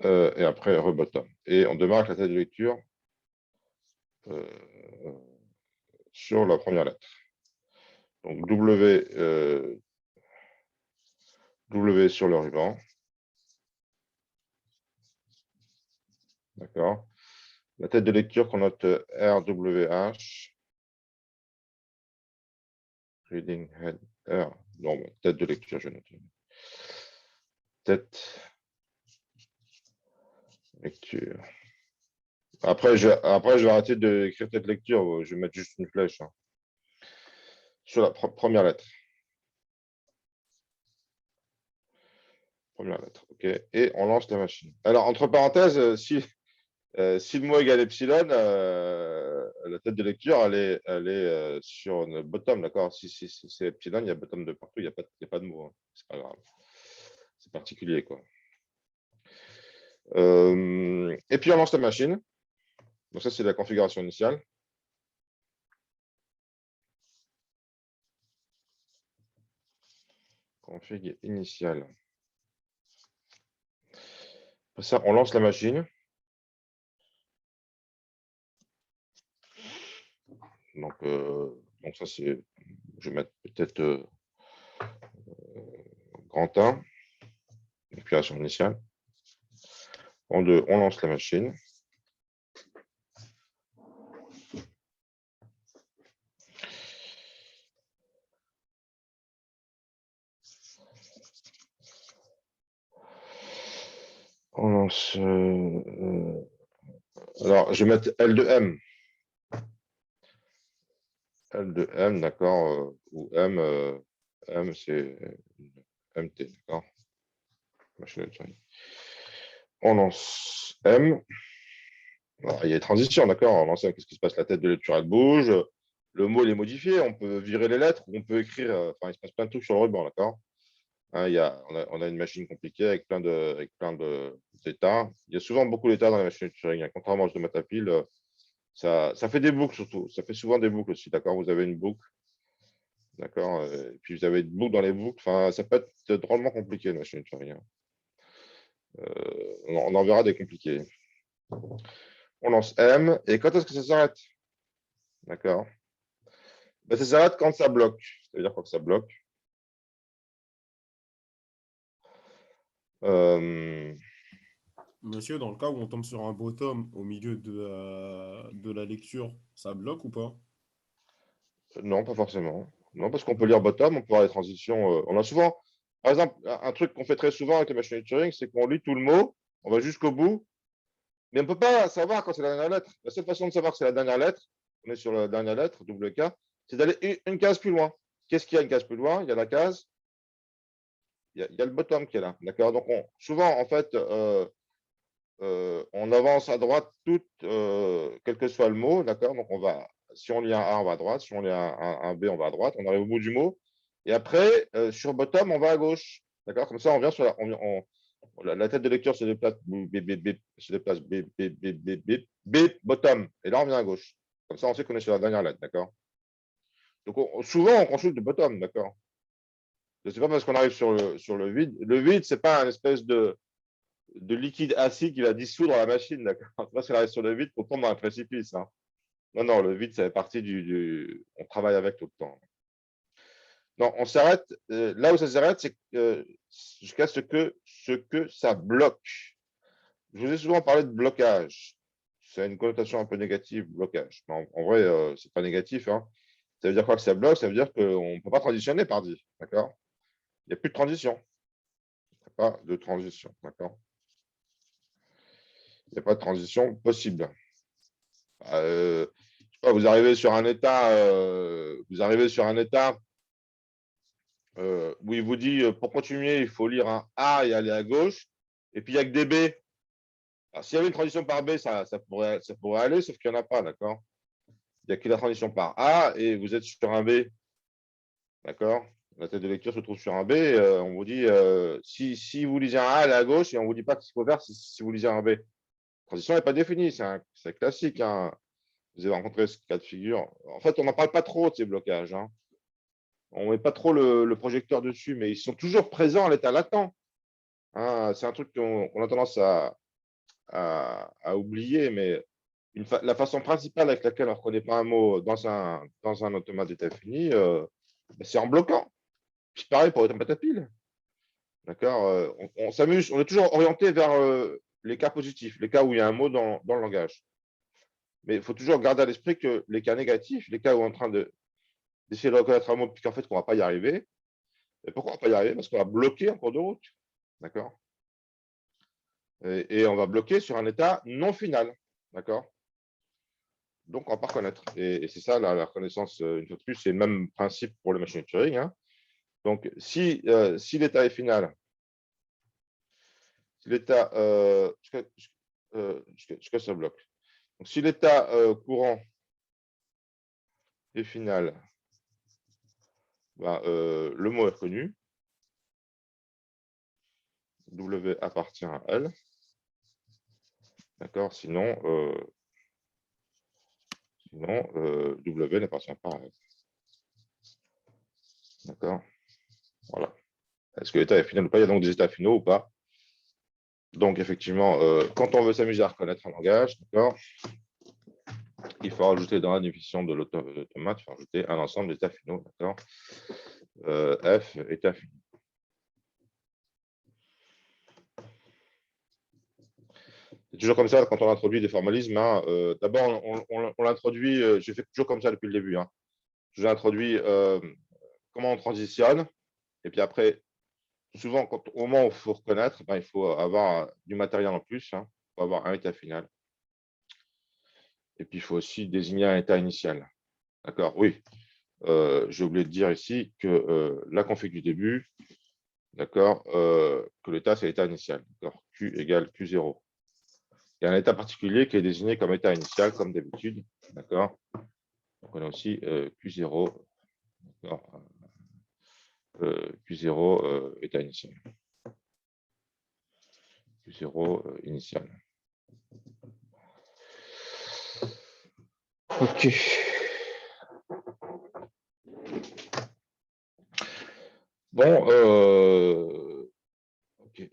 Et après rebottom. Et on démarre avec la tête de lecture sur la première lettre. Donc W sur le ruban. D'accord. La tête de lecture qu'on note RWH. Reading head R. Non, tête de lecture, je note. Tête lecture. Après, je vais arrêter d'écrire tête lecture. Je vais mettre juste une flèche. Hein. Sur la première lettre. Première lettre, OK. Et on lance la machine. Alors, entre parenthèses, si Si le mot égale epsilon, la tête de lecture, elle est sur le bottom, d'accord? Si c'est epsilon, il y a bottom de partout, il n'y a, y a pas de mot. Hein. C'est pas grave. C'est particulier, quoi. Et puis, on lance la machine. Donc, ça, c'est la configuration initiale. Config initiale. Après ça, on lance la machine. Donc ça, c'est. Je vais mettre peut-être grand 1. Configuration initiale. En 2, on lance la machine. On lance. Alors, je vais mettre L de M. L de M, d'accord. Ou M, M c'est MT, d'accord. On lance M. Alors, il y a des transitions, d'accord. On lance M, qu'est-ce qui se passe? La tête de lecture, elle bouge. Le mot, il est modifié. On peut virer les lettres ou on peut écrire. Enfin, il se passe plein de trucs sur le ruban, d'accord. Hein, on a une machine compliquée avec plein d'états. Il y a souvent beaucoup d'états dans la machine de Turing. Hein. Contrairement aux automates à pile, ça fait des boucles surtout. Ça fait souvent des boucles aussi, d'accord. Vous avez une boucle, d'accord. Et puis vous avez une boucle dans les boucles. Enfin, ça peut être drôlement compliqué, une machine de Turing. Hein. On en verra des compliqués. On lance M. Et quand est-ce que ça s'arrête? D'accord. Ben, ça s'arrête quand ça bloque. C'est-à-dire quand ça bloque. Monsieur, dans le cas où on tombe sur un bottom au milieu de la lecture, ça bloque ou pas? Non, pas forcément. Non, parce qu'on peut lire bottom, on peut avoir les transitions. On a souvent, par exemple, un truc qu'on fait très souvent avec les machines de Turing, c'est qu'on lit tout le mot, on va jusqu'au bout, mais on ne peut pas savoir quand c'est la dernière lettre. La seule façon de savoir que c'est la dernière lettre, on est sur la dernière lettre, double K, c'est d'aller une case plus loin. Qu'est-ce qu'il y a une case plus loin? Il y a la case, il y a le bottom qui est là. D'accord. Donc, souvent, en fait, on avance à droite tout, quel que soit le mot. D'accord. Donc, si on lit un A, on va à droite. Si on lit un B, on va à droite. On arrive au bout du mot. Et après, sur bottom, on va à gauche. D'accord. Comme ça, on vient sur la tête de lecture se déplace B, bottom. Et là, on vient à gauche. Comme ça, on sait qu'on est sur la dernière lettre. D'accord. Donc, souvent, on consulte le bottom. D'accord. Ce n'est pas parce qu'on arrive sur le vide. Le vide, ce n'est pas un espèce de liquide acide qui va dissoudre la machine. D'accord. Parce qu'elle arrive sur le vide pour tomber dans un précipice. Hein. Non, non, le vide, ça fait partie On travaille avec tout le temps. Non, on s'arrête. Là où ça s'arrête, c'est jusqu'à ce que ça bloque. Je vous ai souvent parlé de blocage. C'est une connotation un peu négative, blocage. Mais en vrai, ce n'est pas négatif. Hein. Ça veut dire quoi que ça bloque? Ça veut dire qu'on ne peut pas transitionner, pardi. D'accord. Il n'y a plus de transition. Il n'y a pas de transition. D'accord. Il n'y a pas de transition possible. Je sais pas, vous arrivez sur un état, où il vous dit pour continuer, il faut lire un A et aller à gauche, et puis il n'y a que des B. Alors, s'il y avait une transition par B, ça pourrait aller, sauf qu'il n'y en a pas, d'accord? Il n'y a que la transition par A et vous êtes sur un B, d'accord? La tête de lecture se trouve sur un B, on vous dit si vous lisez un A, allez à gauche, et on ne vous dit pas ce qu'il faut faire si vous lisez un B. La transition n'est pas définie, c'est classique. Hein. Vous avez rencontré ce cas de figure. En fait, on n'en parle pas trop de ces blocages. Hein. On ne met pas trop le projecteur dessus, mais ils sont toujours présents à l'état latent. Hein. C'est un truc qu'on a tendance à oublier, mais la façon principale avec laquelle on ne reconnaît pas un mot dans un automate d'état fini, c'est en bloquant. C'est pareil pour automate à pile. D'accord. On s'amuse, on est toujours orienté vers les cas positifs, les cas où il y a un mot dans le langage. Mais il faut toujours garder à l'esprit que les cas négatifs, les cas où on est en train d'essayer de reconnaître un mot, puis qu'en fait, qu'on ne va pas y arriver. Et pourquoi on ne va pas y arriver? Parce qu'on va bloquer en cours de route. D'accord. Et on va bloquer sur un état non final. D'accord. Donc, on ne va pas reconnaître. Et c'est ça, la reconnaissance, une fois de plus, c'est le même principe pour les machines de Turing. Hein. Donc, si l'état est final, si l'état. jusqu'à ce bloc. Donc, si l'état courant et final, le mot est reconnu, W appartient à L. D'accord, sinon, W n'appartient pas à L. D'accord, voilà. Est-ce que l'état est final ou pas? Il y a donc des états finaux ou pas? Donc, effectivement, quand on veut s'amuser à reconnaître un langage, d'accord, il faut rajouter dans la définition de l'automate, il faut rajouter un ensemble d'états finaux, d'accord. F, état fini. C'est toujours comme ça quand on introduit des formalismes. Hein. D'abord, on l'introduit, j'ai fait toujours comme ça depuis le début. Hein. Je l'introduis comment on transitionne, et puis après, souvent, au moment où il faut reconnaître, il faut avoir du matériel en plus. Hein. Il faut avoir un état final. Et puis, il faut aussi désigner un état initial. D'accord, oui. J'ai oublié de dire ici que la config du début, d'accord, que l'état, c'est l'état initial. Q égale Q0. Il y a un état particulier qui est désigné comme état initial, comme d'habitude. D'accord. Donc, on a aussi Q0. Q0 état initial. Q0 initial. OK. Bon, OK.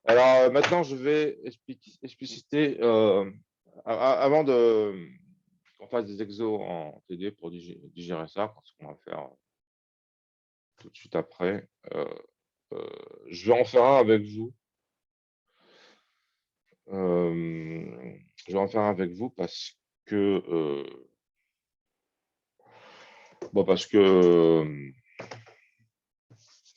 Alors, maintenant, je vais expliciter, avant qu'on fasse des exos en TD pour digérer ça, parce qu'on va faire tout de suite après. Je vais en faire un avec vous. Je vais en faire un avec vous parce que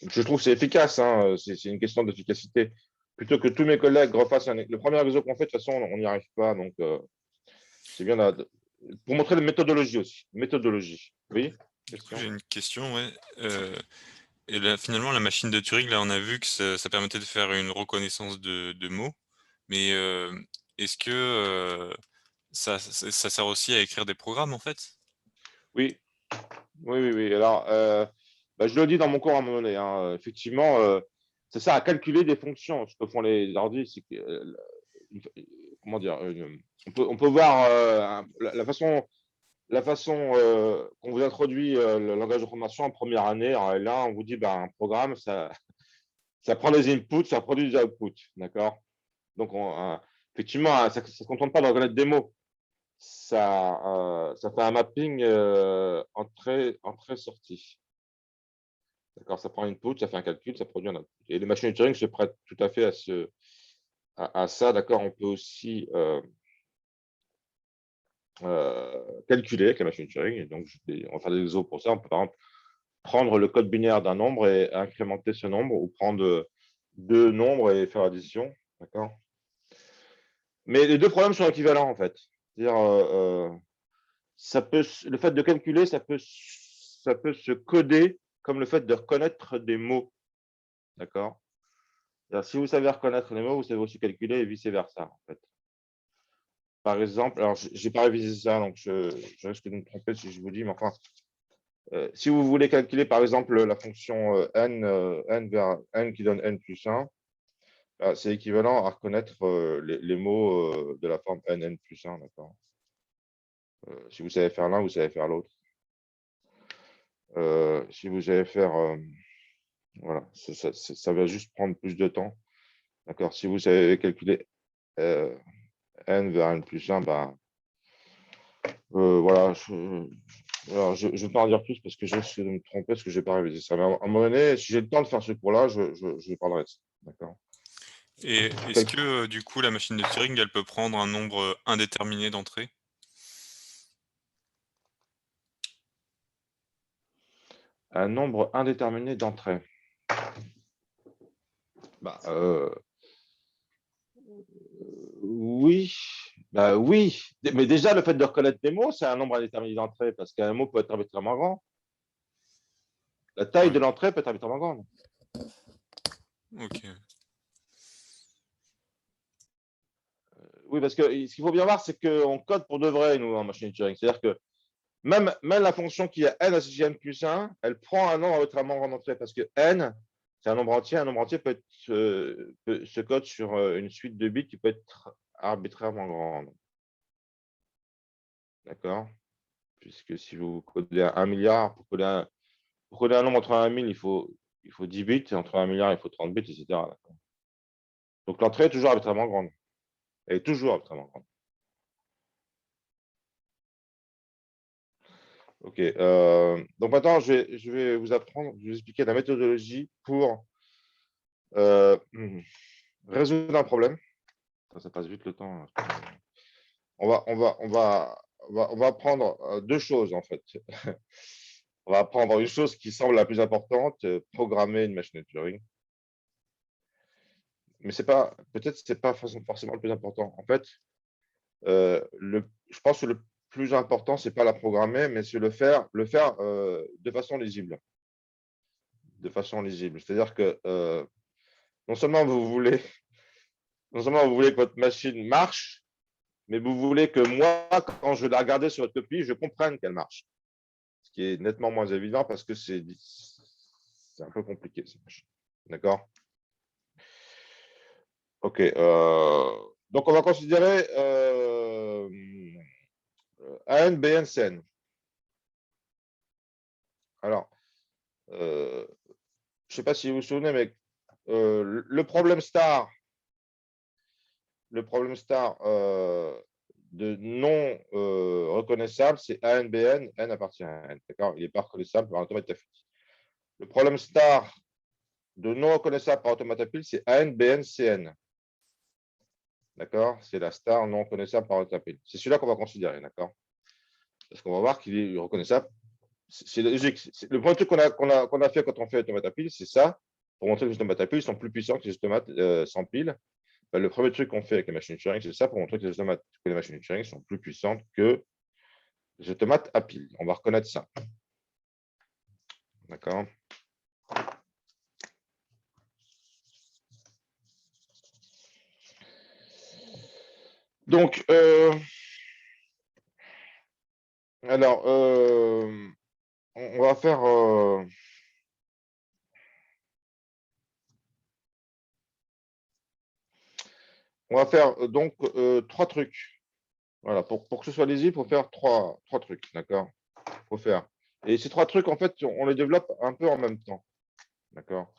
je trouve que c'est efficace. Hein, c'est une question d'efficacité. Plutôt que tous mes collègues refassent le premier exo qu'on fait, de toute façon, on n'y arrive pas. Donc, c'est bien pour montrer la méthodologie aussi. Méthodologie. Oui. J'ai une question, ouais. Et là, finalement, la machine de Turing, là, on a vu que ça permettait de faire une reconnaissance de mots, mais est-ce que ça sert aussi à écrire des programmes, en fait? Oui. Alors, je le dis dans mon cours à un moment donné. Hein, effectivement, ça sert à calculer des fonctions. Ce que font les ordi, c'est que, comment dire, on peut voir la façon qu'on vous introduit le langage de programmation en première année. Alors, là, on vous dit un programme, ça prend des inputs, ça produit des outputs. D'accord. Donc, effectivement, ça ne se contente pas de reconnaître des mots. Ça fait un mapping entrée-sortie. D'accord, ça prend une input, ça fait un calcul, ça produit un output. Et les machines de Turing se prêtent tout à fait à ça. D'accord, on peut aussi calculer avec la machine de Turing. Et donc, on va faire des exos pour ça. On peut par exemple prendre le code binaire d'un nombre et incrémenter ce nombre, ou prendre deux nombres et faire addition. D'accord. Mais les deux problèmes sont équivalents en fait. C'est-à-dire, le fait de calculer, ça peut se coder comme le fait de reconnaître des mots. D'accord. Si vous savez reconnaître les mots, vous savez aussi calculer et vice-versa, en fait. Par exemple, alors, je n'ai pas révisé ça, donc je risque de me tromper si je vous dis, mais enfin, si vous voulez calculer, par exemple, la fonction n vers n qui donne n plus 1, c'est équivalent à reconnaître les mots de la forme n plus 1, d'accord. Si vous savez faire l'un, vous savez faire l'autre. Si vous savez faire... voilà, ça va juste prendre plus de temps. D'accord. Si vous savez calculer n vers n plus 1, voilà. Alors, je ne vais pas en dire plus parce que je risque de me tromper parce que je n'ai pas révisé ça. Mais à un moment donné, si j'ai le temps de faire ce cours-là, je parlerai de ça. D'accord. Et est-ce que, du coup, la machine de Turing, elle peut prendre un nombre indéterminé d'entrées? Un nombre indéterminé d'entrées. Oui. Oui. Mais déjà, le fait de reconnaître des mots, c'est un nombre indéterminé d'entrées parce qu'un mot peut être arbitrairement grand. La taille de l'entrée peut être arbitrairement grande. Ok. Oui, parce que ce qu'il faut bien voir, c'est qu'on code pour de vrai, nous, en machine Turing. C'est-à-dire que même la fonction qui est n associée à n plus 1, elle prend un nombre arbitrairement grand entier, parce que n, c'est un nombre entier. Un nombre entier peut être, se code sur une suite de bits qui peut être arbitrairement grande. D'accord? Puisque si vous codez 1 milliard, pour coder un nombre entre 1 et 1000, il faut 10 bits, et entre 1 milliard, il faut 30 bits, etc. Donc l'entrée est toujours arbitrairement grande. Elle est toujours arbitrairement grande. OK. Donc maintenant, je vais vous apprendre, je vais vous expliquer la méthodologie pour résoudre un problème. Ça passe vite le temps. On va apprendre deux choses, en fait. On va apprendre une chose qui semble la plus importante, programmer une machine de Turing. Mais peut-être ce n'est pas forcément le plus important. En fait, je pense que le plus important, ce n'est pas la programmer, mais c'est le faire de façon lisible. De façon lisible. C'est-à-dire que non seulement vous voulez que votre machine marche, mais vous voulez que moi, quand je vais la regarder sur votre copie, je comprenne qu'elle marche. Ce qui est nettement moins évident parce que c'est un peu compliqué, cette machine. D'accord? OK. Donc, on va considérer AN, BN, CN. Alors, je ne sais pas si vous vous souvenez, mais le problème star de non reconnaissable, c'est ANBN, N appartient à N. D'accord? Il n'est pas reconnaissable par automatapile. Le problème star de non reconnaissable par automatapile, c'est ANBN-CN. D'accord? C'est la star non reconnaissable par automatapile. C'est celui-là qu'on va considérer. D'accord? Parce qu'on va voir qu'il est reconnaissable. C'est logique. Le premier truc qu'on a fait quand on fait automatapile, c'est ça. Pour montrer que les automates sont plus puissants que les automates sans pile. Le premier truc qu'on fait avec les machines Turing, c'est ça, pour montrer que les machines Turing sont plus puissantes que les automates à pile. On va reconnaître ça. D'accord? Donc, alors, on va faire donc trois trucs. Voilà, pour que ce soit lisible, il faut faire trois trucs, d'accord? Faut faire. Et ces trois trucs, en fait, on les développe un peu en même temps, d'accord?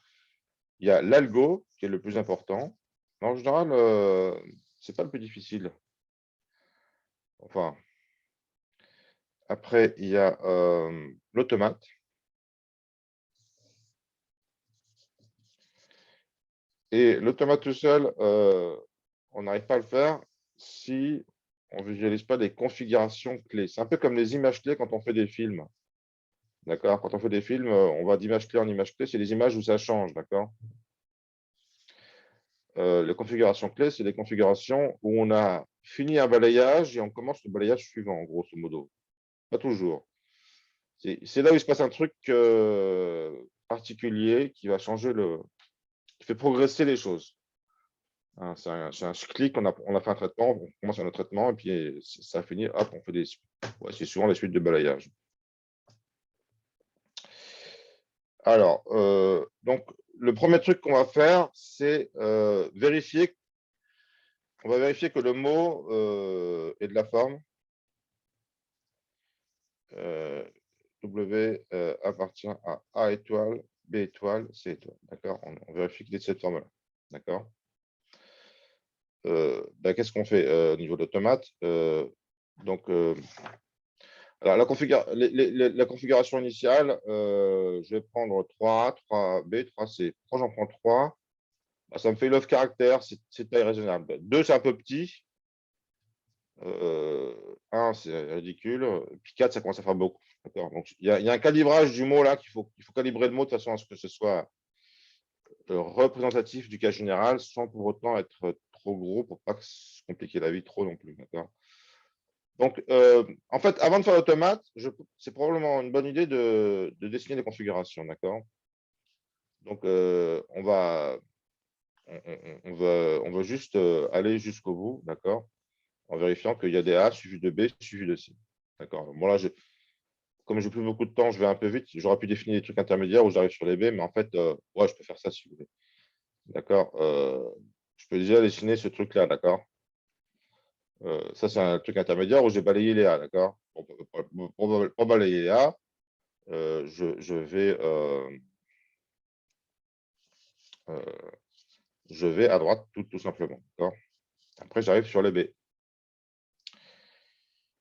Il y a l'algo, qui est le plus important. En général, c'est pas le plus difficile. Enfin, après, il y a l'automate. Et l'automate tout seul, on n'arrive pas à le faire si on ne visualise pas les configurations clés. C'est un peu comme les images clés quand on fait des films. D'accord? Quand on fait des films, on va d'image clé en image clé. C'est les images où ça change. D'accord? Les configurations clés, c'est les configurations où on a fini un balayage et on commence le balayage suivant, grosso modo. Pas toujours. C'est là où il se passe un truc particulier qui va changer qui fait progresser les choses. Hein, c'est un clic, on a fait un traitement, on commence un autre traitement, et puis ça a fini, hop, on fait des. Ouais, c'est souvent les suites de balayage. Alors, donc, le premier truc qu'on va faire, c'est vérifier. On va vérifier que le mot est de la forme W appartient à A étoile, B étoile, C étoile. D'accord? On vérifie qu'il est de cette forme-là. D'accord? Ben, qu'est-ce qu'on fait au niveau de l'automate? Donc, alors la configuration initiale, je vais prendre 3A, 3B, 3C. Quand j'en prends 3, ben, ça me fait 9 caractères, c'est taille raisonnable. 2, c'est un peu petit. 1, c'est ridicule. Puis 4, ça commence à faire beaucoup. Donc, il y a un calibrage du mot là qu'il faut calibrer le mot de façon à ce que ce soit représentatif du cas général sans pour autant être trop gros pour pas se compliquer la vie trop non plus. Donc, en fait, avant de faire l'automate, c'est probablement une bonne idée de dessiner les configurations. D'accord? Donc, on va juste aller jusqu'au bout. D'accord? en vérifiant qu'il y a des A suivis de B suivis de C. D'accord. Bon, là, comme je n'ai plus beaucoup de temps, je vais un peu vite. J'aurais pu définir des trucs intermédiaires où j'arrive sur les B, mais en fait, ouais, je peux faire ça si vous voulez. D'accord. Je peux déjà dessiner ce truc-là, d'accord. Ça, c'est un truc intermédiaire où j'ai balayé les A, d'accord. Pour balayer les A, je vais à droite tout simplement. Après, j'arrive sur les B.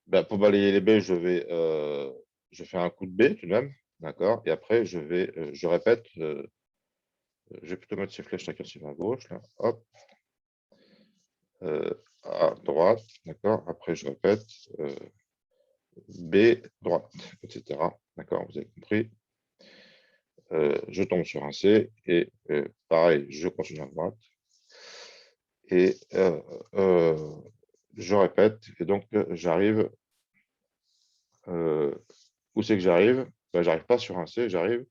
Ben, pour balayer les B, je fais un coup de B tout de même. D'accord. Et après, je répète. Je vais plutôt mettre ces flèches récursives à gauche. Là. Hop. À droite. D'accord. Après, je répète. B, droite, etc. D'accord. Vous avez compris. Je tombe sur un C et pareil, je continue à droite et je répète et donc j'arrive où c'est que j'arrive? Ben, j'arrive pas sur un C, j'arrive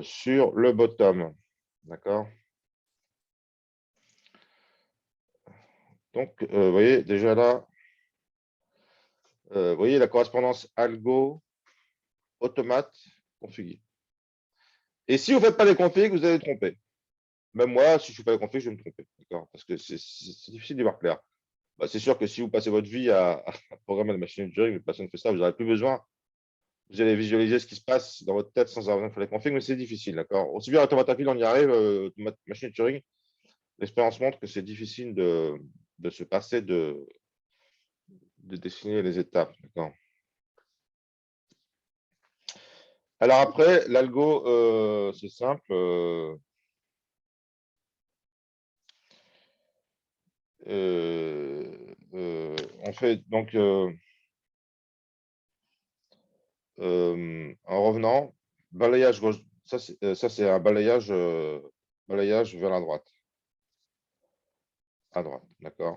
sur le bottom, d'accord. Donc vous voyez déjà là, vous voyez la correspondance algo automate config. Et si vous ne faites pas les configs, vous allez tromper. Même moi, si je ne fais pas les configs, je vais me tromper. D'accord. Parce que c'est difficile d'y voir clair. Bah, c'est sûr que si vous passez votre vie à programmer la machine de Turing, personne ne fait ça, vous n'aurez plus besoin. Vous allez visualiser ce qui se passe dans votre tête sans avoir besoin de faire les configs, mais c'est difficile. D'accord. Aussi bien automatique, on y arrive, machine de Turing, l'expérience montre que c'est difficile de se passer de dessiner les étapes. D'accord. Alors après, l'algo, c'est simple. On fait donc en revenant, balayage gauche. Ça, c'est un balayage vers la droite. À droite, d'accord.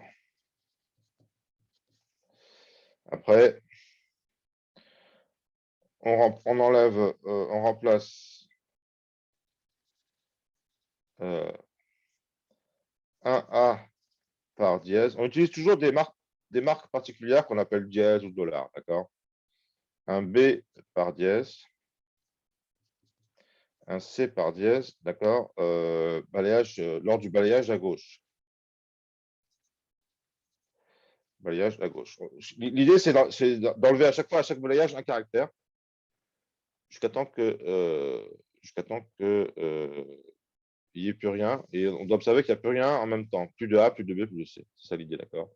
Après, on enlève, on remplace un A par dièse. On utilise toujours des marques particulières qu'on appelle dièse ou dollar, d'accord. Un B par dièse, un C par dièse, d'accord. Balayage lors du balayage à gauche. Balayage à gauche. L'idée, c'est d'enlever à chaque fois, à chaque balayage, un caractère jusqu'à temps que il n'y ait plus rien. Et on doit observer qu'il n'y a plus rien en même temps. Plus de A, plus de B, plus de C. C'est ça l'idée, d'accord.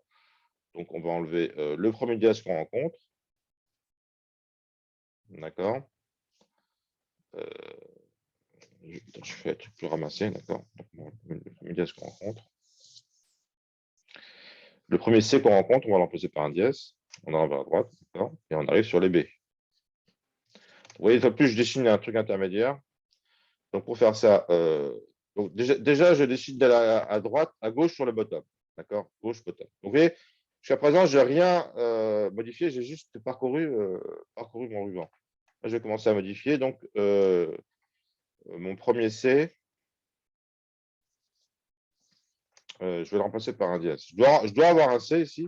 Donc, on va enlever le premier dièse qu'on rencontre. D'accord. Je fais un truc plus ramassé, d'accord. Le premier dièse qu'on rencontre. Le premier C qu'on rencontre, on va l'emplacer par un dièse. On en va à droite, d'accord. Et on arrive sur les B. Vous voyez, en plus, je dessine un truc intermédiaire. Donc, pour faire ça, donc déjà, je décide d'aller à droite, à gauche sur le bottom. D'accord. Gauche, bottom. Donc, vous voyez, jusqu'à présent, je n'ai rien modifié, j'ai juste parcouru mon ruban. Là, je vais commencer à modifier. Donc, mon premier C, je vais le remplacer par un dièse. Je dois avoir un C ici.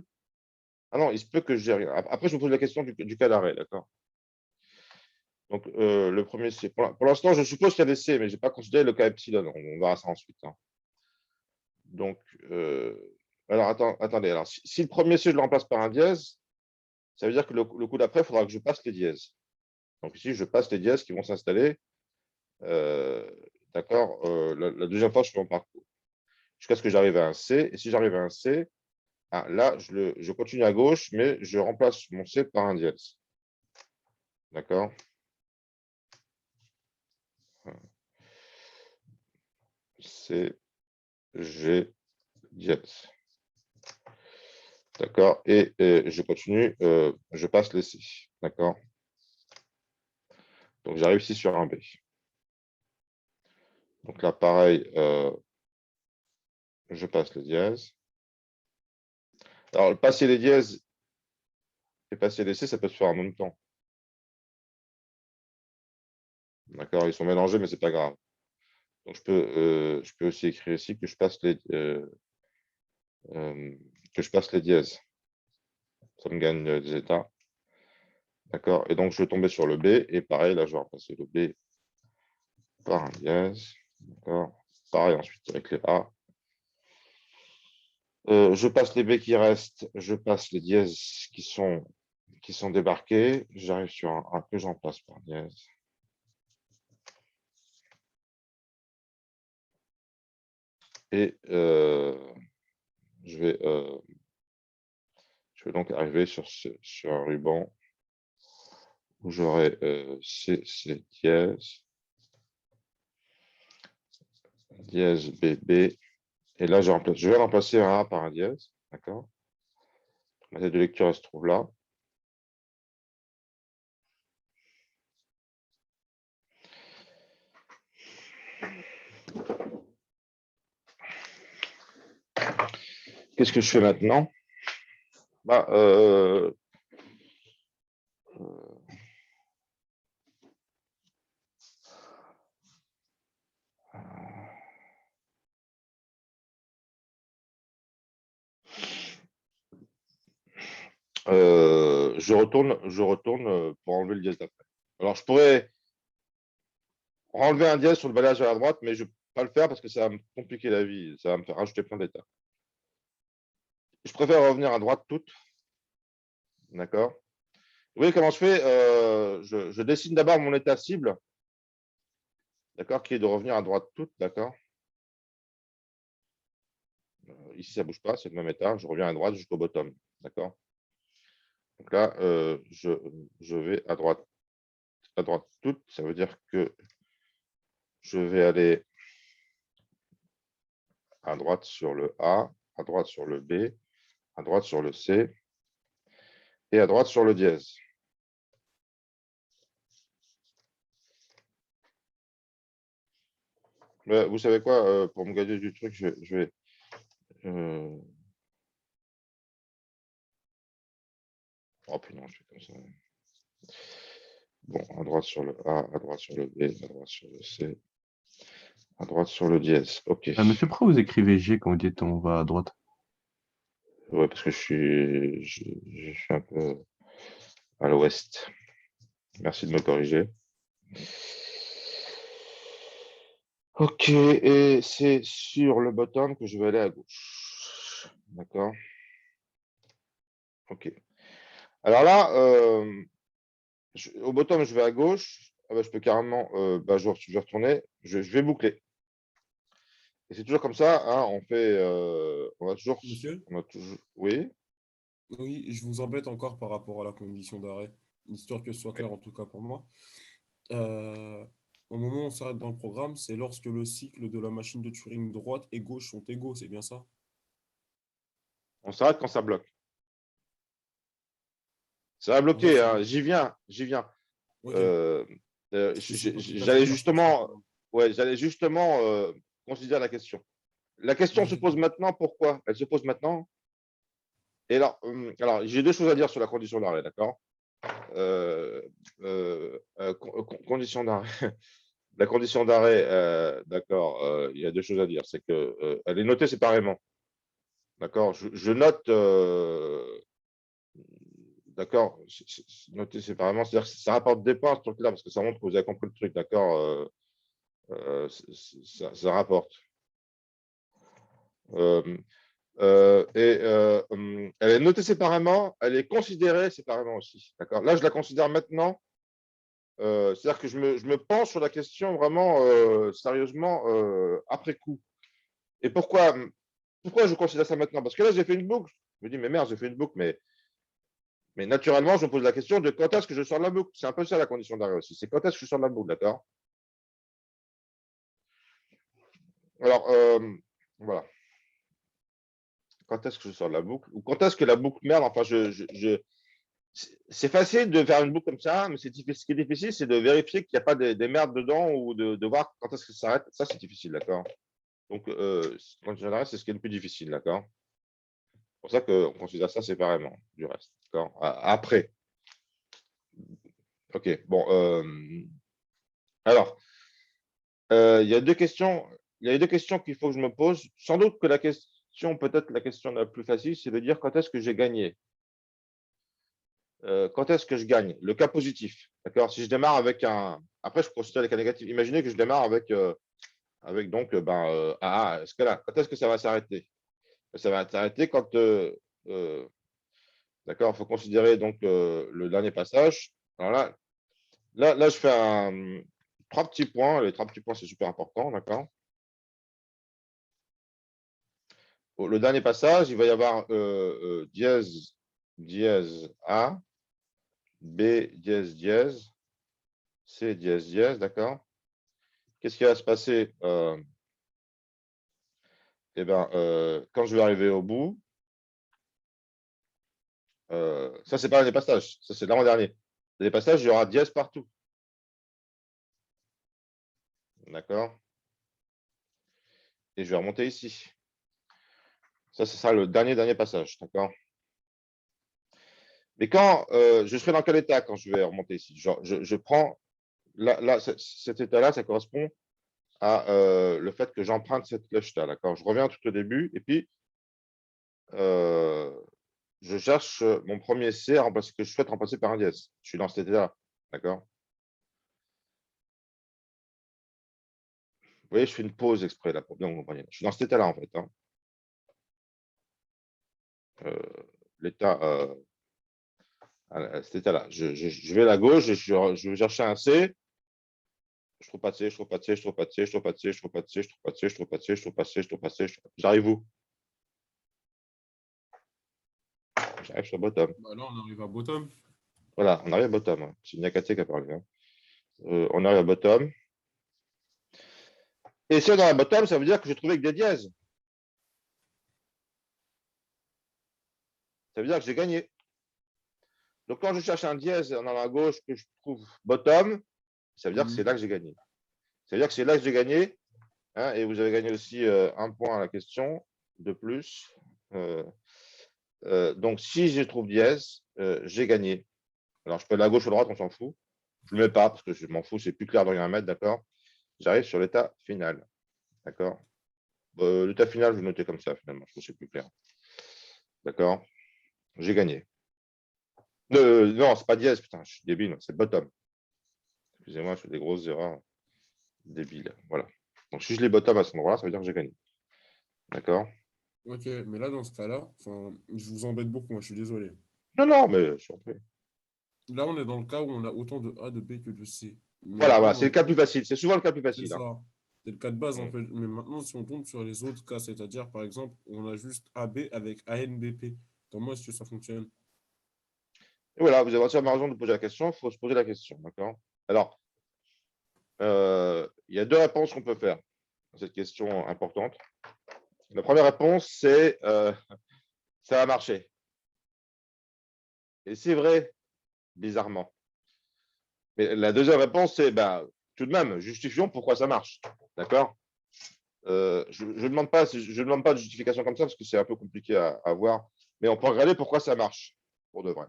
Ah non, il se peut que je n'ai rien. Après, je me pose la question du cas d'arrêt, d'accord. Donc, le premier C. Pour l'instant, je suppose qu'il y a des C, mais je n'ai pas considéré le cas epsilon. On verra ça ensuite. Hein. Donc, alors attendez. Alors, si le premier C, je le remplace par un dièse, ça veut dire que le coup d'après, il faudra que je passe les dièses. Donc ici, je passe les dièses qui vont s'installer. D'accord. La deuxième fois, je fais mon parcours. Jusqu'à ce que j'arrive à un C. Et si j'arrive à un C, là, je continue à gauche, mais je remplace mon C par un dièse. D'accord. C, G, dièse. D'accord. Et je continue, je passe les C. D'accord. Donc, j'arrive ici sur un B. Donc là, pareil, je passe les dièses. Alors, passer les dièses et passer les C, ça peut se faire en même temps. D'accord, ils sont mélangés, mais ce n'est pas grave. Donc, je peux aussi écrire ici que je passe que je passe les dièses. Ça me gagne des états. D'accord? Et donc, je vais tomber sur le B. Et pareil, là, je vais remplacer le B par un dièse. D'accord? Pareil ensuite avec les A. Je passe les B qui restent. Je passe les dièses qui sont débarqués. J'arrive sur un A que j'en passe par dièse. Et je vais donc arriver sur un ruban où j'aurai C dièse, dièse B, B. Et là, je vais remplacer un A par un dièse. D'accord? Ma tête de lecture, elle se trouve là. Qu'est-ce que je fais maintenant? Bah, je retourne pour enlever le dièse d'après. Alors, je pourrais enlever un dièse sur le balayage à la droite, mais je ne vais pas le faire parce que ça va me compliquer la vie. Ça va me faire rajouter plein d'états. Je préfère revenir à droite toute. D'accord? Vous voyez comment je fais? Je dessine d'abord mon état cible. D'accord? Qui est de revenir à droite toute. D'accord? Ici, ça ne bouge pas, c'est le même état. Je reviens à droite jusqu'au bottom. D'accord? Donc là, je vais à droite toute. Ça veut dire que je vais aller à droite sur le A, à droite sur le B, à droite sur le C et à droite sur le dièse. Mais vous savez quoi, pour me gagner du truc, je vais. Oh putain, je fais comme ça. Bon, à droite sur le A, à droite sur le B, à droite sur le C, à droite sur le dièse. Ok. Monsieur, pourquoi vous écrivez G quand vous dites on va à droite? Ouais, parce que je suis un peu à l'ouest. Merci de me corriger. Ok, et c'est sur le bottom que je vais aller à gauche. D'accord? Ok. Alors là, au bottom, je vais à gauche. Ah bah, je peux carrément, je vais retourner. Je vais boucler. Et c'est toujours comme ça, hein, on a toujours, Monsieur? oui. Oui, je vous embête encore par rapport à la condition d'arrêt, histoire que ce soit clair en tout cas pour moi. Euh, Au moment où on s'arrête dans le programme, c'est lorsque le cycle de la machine de Turing droite et gauche sont égaux, c'est bien ça? On s'arrête quand ça bloque. Ça va En fait, bloquer, hein, j'y viens. ok. Euh, Parce que c'est pas tout à fait J'allais clair ce que je justement, comprends. considérer la question. La question se Vas-y. pose maintenant, pourquoi? Elle se pose maintenant. Et alors j'ai deux choses à dire sur la condition d'arrêt, d'accord? Condition d'arrêt. La condition d'arrêt, d'accord, il y a deux choses à dire. C'est que elle est notée séparément. D'accord? Je note, d'accord, noté séparément, c'est-à-dire que ça rapporte des points, ce truc-là, parce que ça montre que vous avez compris le truc, d'accord, ça rapporte. Elle est notée séparément, elle est considérée séparément aussi, d'accord. Là, je la considère maintenant, c'est-à-dire que je me penche sur la question vraiment sérieusement après coup. Et pourquoi je considère ça maintenant? Parce que là, j'ai fait une boucle. Je me dis, mais merde, j'ai fait une boucle, mais naturellement, je me pose la question de quand est-ce que je sors de la boucle. C'est un peu ça la condition d'arrêt aussi. C'est quand est-ce que je sors de la boucle, d'accord? Alors, voilà. Quand est-ce que je sors de la boucle? Ou quand est-ce que la boucle merde? Enfin, c'est facile de faire une boucle comme ça, mais ce qui est difficile, c'est de vérifier qu'il n'y a pas des merdes dedans ou de voir quand est-ce que ça s'arrête. Ça, c'est difficile, d'accord? Donc, condition d'arrêt, c'est ce qui est le plus difficile, d'accord? C'est pour ça qu'on considère ça séparément du reste, d'accord? Après. OK, bon. Alors, il y a deux questions. Il y a deux questions qu'il faut que je me pose. Sans doute que la question. question, peut-être la question la plus facile, c'est de dire quand est-ce que j'ai gagné. Quand est-ce que je gagne? Le cas positif. D'accord? Si je démarre avec un. Après, je considère les cas négatifs. Imaginez que je démarre avec donc escalade. Quand est-ce que ça va s'arrêter? Ça va s'arrêter quand. D'accord? Il faut considérer donc le dernier passage. Alors là, je fais trois petits points. Les trois petits points, c'est super important. D'accord? Le dernier passage, il va y avoir dièse, dièse A, B, dièse, dièse, C, dièse, dièse. D'accord? Qu'est-ce qui va se passer? Eh ben, quand je vais arriver au bout, ça, c'est pas un des passages, ça, c'est l'avant-dernier. Les passages, il y aura dièse partout. D'accord? Et je vais remonter ici. Ça, c'est ça le dernier passage. D'accord? Mais quand je serai dans quel état quand je vais remonter ici? Genre, je prends là, cet état-là, ça correspond à le fait que j'emprunte cette flèche-là. D'accord? Je reviens tout au début et puis je cherche mon premier C que je souhaite remplacer par un dièse. Je suis dans cet état-là. D'accord? Vous voyez, je fais une pause exprès là pour bien vous compreniez. Je suis dans cet état-là en fait. Hein. L'état, cet état-là. Je vais à la gauche, je vais chercher un C. Je trouve pas de C, je trouve pas de C, je trouve pas de C, je trouve pas de C, je trouve pas de C, je trouve pas de C, je trouve pas de C, je trouve pas de C, je trouve pas de C. J'arrive où? J'arrive sur bottom. Bah, là, on arrive à bottom. Voilà, on arrive à bottom. Hein. C'est Nyakate qui a parlé. Hein. On arrive à bottom. Et si on est dans la bottom, ça veut dire que j'ai trouvé que des dièses. Ça veut dire que j'ai gagné. Donc, quand je cherche un dièse dans la gauche que je trouve bottom, ça veut dire que c'est là que j'ai gagné. Ça veut dire que c'est là que j'ai gagné. Hein, et vous avez gagné aussi un point à la question de plus. Donc, si je trouve dièse, j'ai gagné. Alors, je peux aller à gauche ou à droite, on s'en fout. Je ne le mets pas parce que je m'en fous, c'est plus clair de rien à mettre, d'accord? J'arrive sur l'état final. D'accord? L'état final, je vais noter comme ça, finalement, je trouve que c'est plus clair. D'accord? J'ai gagné. Non, c'est pas dièse, putain, je suis débile, c'est bottom. Excusez-moi, je fais des grosses erreurs débiles. Voilà. Donc, si je les bottom à cet endroit-là, ça veut dire que j'ai gagné. D'accord? Ok, mais là, dans ce cas-là, je vous embête beaucoup, moi, je suis désolé. Non, mais je suis en train. Là, on est dans le cas où on a autant de A, de B que de C. Mais Voilà, maintenant, c'est le cas plus facile. C'est souvent le cas plus c'est facile. Hein. ça. C'est le cas de base, en Mm. fait. Mais maintenant, si on tombe sur les autres cas, c'est-à-dire, par exemple, on a juste AB avec ANBP, comment est-ce que ça fonctionne? Et voilà, vous avez entièrement raison de poser la question. Il faut se poser la question. D'accord? Alors, il y a deux réponses qu'on peut faire à cette question importante. La première réponse, c'est ça va marcher. Et c'est vrai, bizarrement. Mais la deuxième réponse, c'est tout de même, justifions pourquoi ça marche. D'accord? Je ne demande pas de justification comme ça parce que c'est un peu compliqué à voir. Mais on peut regarder pourquoi ça marche, pour de vrai.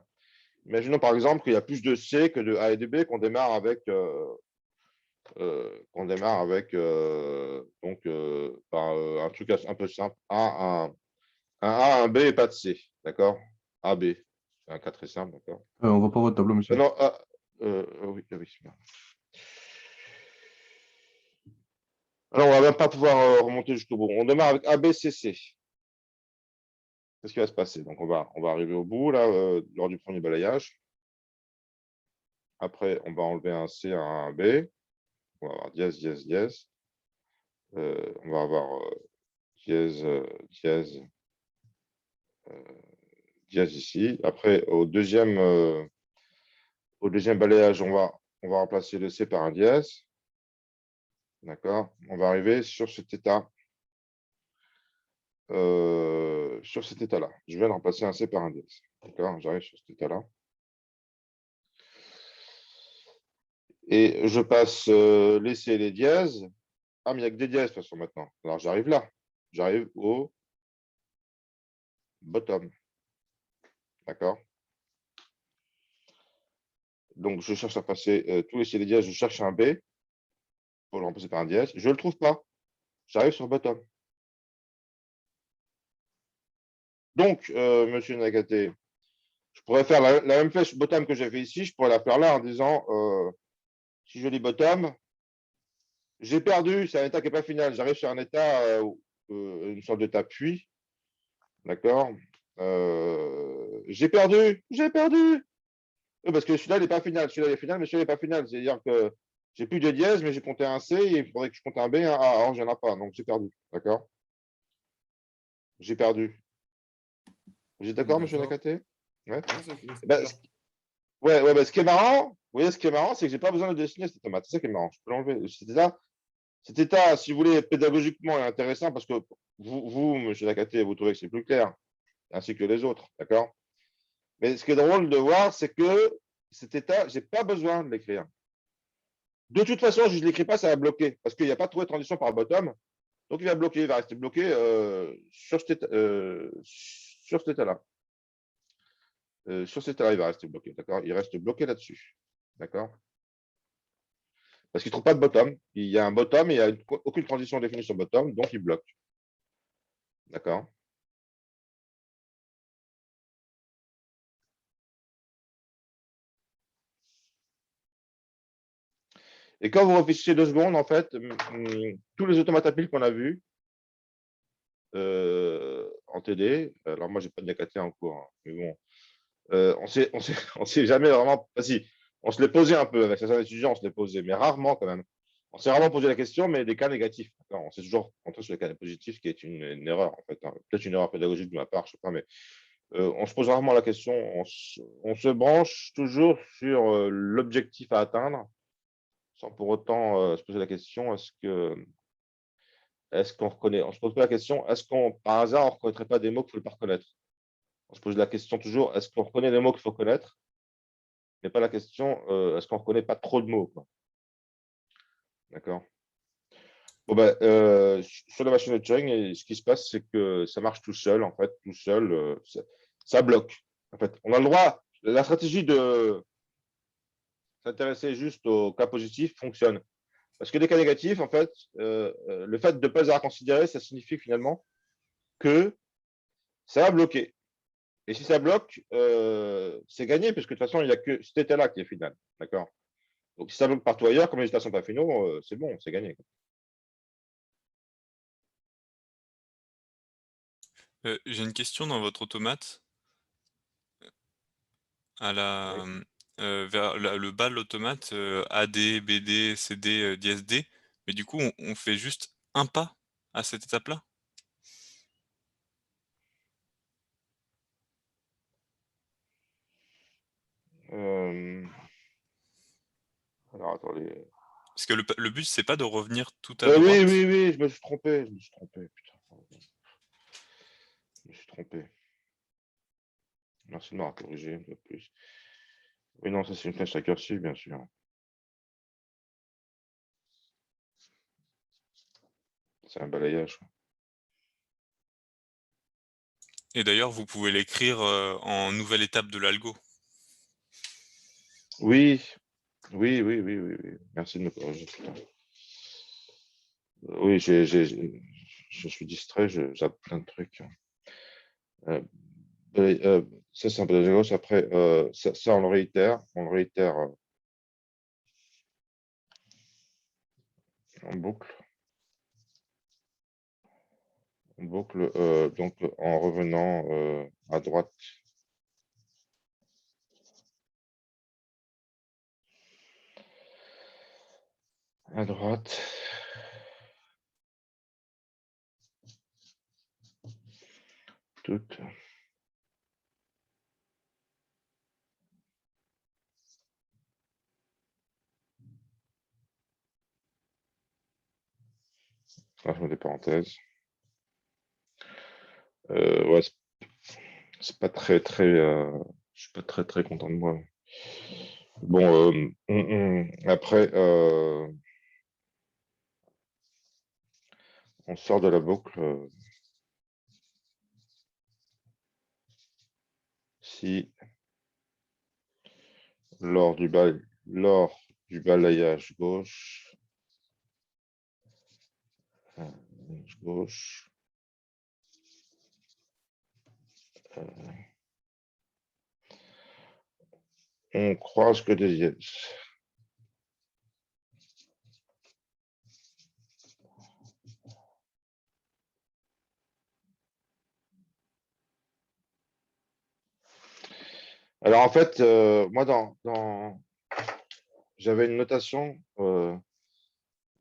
Imaginons par exemple qu'il y a plus de C que de A et de B qu'on démarre avec, un truc un peu simple. Un A, un B et pas de C. D'accord? A, B. C'est un cas très simple. D'accord? On voit pas votre tableau, monsieur. Non, oui, oui. Alors, on ne va même pas pouvoir remonter jusqu'au bout. On démarre avec A, B, C, C. Qu'est-ce qui va se passer? Donc, on va arriver au bout, là, lors du premier balayage. Après, on va enlever un C à un B. On va avoir dièse, dièse, dièse. On va avoir dièse, dièse, dièse ici. Après, au deuxième balayage, on va remplacer le C par un dièse. D'accord? On va arriver sur cet état. Sur cet état-là. Je viens de remplacer un C par un dièse. D'accord? J'arrive sur cet état-là. Et je passe les C et les dièses. Ah, mais il n'y a que des dièses de toute façon maintenant. Alors j'arrive là. J'arrive au bottom. D'accord? Donc je cherche à passer tous les C et les dièses. Je cherche un B pour le remplacer par un dièse. Je ne le trouve pas. J'arrive sur bottom. Donc, monsieur Nagaté, je pourrais faire la même flèche bottom que j'ai fait ici, je pourrais la faire là en disant, si je lis bottom, j'ai perdu, c'est un état qui n'est pas final, j'arrive sur un état, une sorte d'état puits, d'accord. J'ai perdu. Oui, parce que celui-là, il n'est pas final, celui-là, il est final, mais celui-là, il n'est pas final, c'est-à-dire que j'ai plus de dièse, mais j'ai compté un C, et il faudrait que je compte un B, un A, alors je n'en ai pas, donc j'ai perdu, d'accord. J'ai perdu. Vous êtes d'accord, monsieur D'accord. Nakaté? Ouais. Ouais, c'est Ben, clair. ouais, ben, ce qui est marrant, vous voyez, ce qui est marrant, c'est que j'ai pas besoin de dessiner cette tomate. C'est ça qui est marrant. Je peux l'enlever. Cet état, si vous voulez, pédagogiquement est intéressant parce que vous, monsieur Nakaté, vous trouvez que c'est plus clair, ainsi que les autres, d'accord? Mais ce qui est drôle de voir, c'est que cet état, j'ai pas besoin de l'écrire. De toute façon, je ne l'écris pas, ça va bloquer parce qu'il n'y a pas de trouvé de transition par bottom. Donc, il va bloquer, il va rester bloqué sur cet état-là. Sur cet état-là, il va rester bloqué, d'accord? Il reste bloqué là-dessus, d'accord? Parce qu'il ne trouve pas de bottom. Il y a un bottom et il n'y a aucune transition définie sur bottom, donc il bloque. D'accord? Et quand vous réfléchissez 2 secondes, en fait, tous les automates à pile qu'on a vus en TD, alors moi, je n'ai pas de Nakaté en cours, hein, mais bon, on sait jamais vraiment. Enfin, si, on se l'est posé un peu avec certains étudiants, on se l'est posé, mais rarement quand même. On s'est rarement posé la question, mais des cas négatifs. On s'est toujours rentré sur les cas positifs, ce qui est une erreur, en fait. Hein. Peut-être une erreur pédagogique de ma part, je ne sais pas, mais on se pose rarement la question. On se branche toujours sur l'objectif à atteindre, sans pour autant se poser la question est-ce qu'on reconnaît. On ne se pose pas la question est-ce qu'on, par hasard, on ne reconnaîtrait pas des mots qu'il ne faut pas reconnaître. On se pose la question toujours est-ce qu'on reconnaît les mots qu'il faut connaître, mais pas la question est-ce qu'on ne reconnaît pas trop de mots, quoi. D'accord. Bon, ben, sur la machine de Turing, ce qui se passe, c'est que ça marche tout seul, en fait, tout seul, ça bloque. En fait, on a le droit, la stratégie de s'intéresser juste aux cas positifs fonctionne. Parce que les cas négatifs, en fait, le fait de ne pas les avoir considérés, ça signifie finalement que ça va bloquer. Et si ça bloque, c'est gagné, parce que de toute façon, il n'y a que cet état-là qui est final. D'accord. Donc, si ça bloque partout ailleurs, comme les états ne sont pas finaux, c'est bon, c'est gagné. J'ai une question dans votre automate. À la, Oui. vers le bas de l'automate, AD, BD, CD, dièse D. Mais du coup, on fait juste un pas à cette étape-là? Alors, attendez. Parce que le but, c'est pas de revenir tout à Oui, droite. oui, oui, je me suis trompé. Putain. Je me suis trompé. Merci de m'avoir corrigé une fois de plus. Oui, non, ça, c'est une flèche récursive, bien sûr. C'est un balayage. Et d'ailleurs, vous pouvez l'écrire en nouvelle étape de l'algo. Oui, oui. Merci de me corriger. Putain. Oui, je suis distrait, je zappe plein de trucs. Euh, ça, c'est un peu de gauche. Après, ça, on le réitère. On le réitère en boucle. En boucle, donc en revenant à droite. À droite. Toute. Ah, je mets des parenthèses. Ouais, c'est pas très, je suis pas très content de moi. Bon, après, on sort de la boucle. Si lors du balayage gauche, gauche, On croise que des yes. Alors, en fait, moi, j'avais une notation.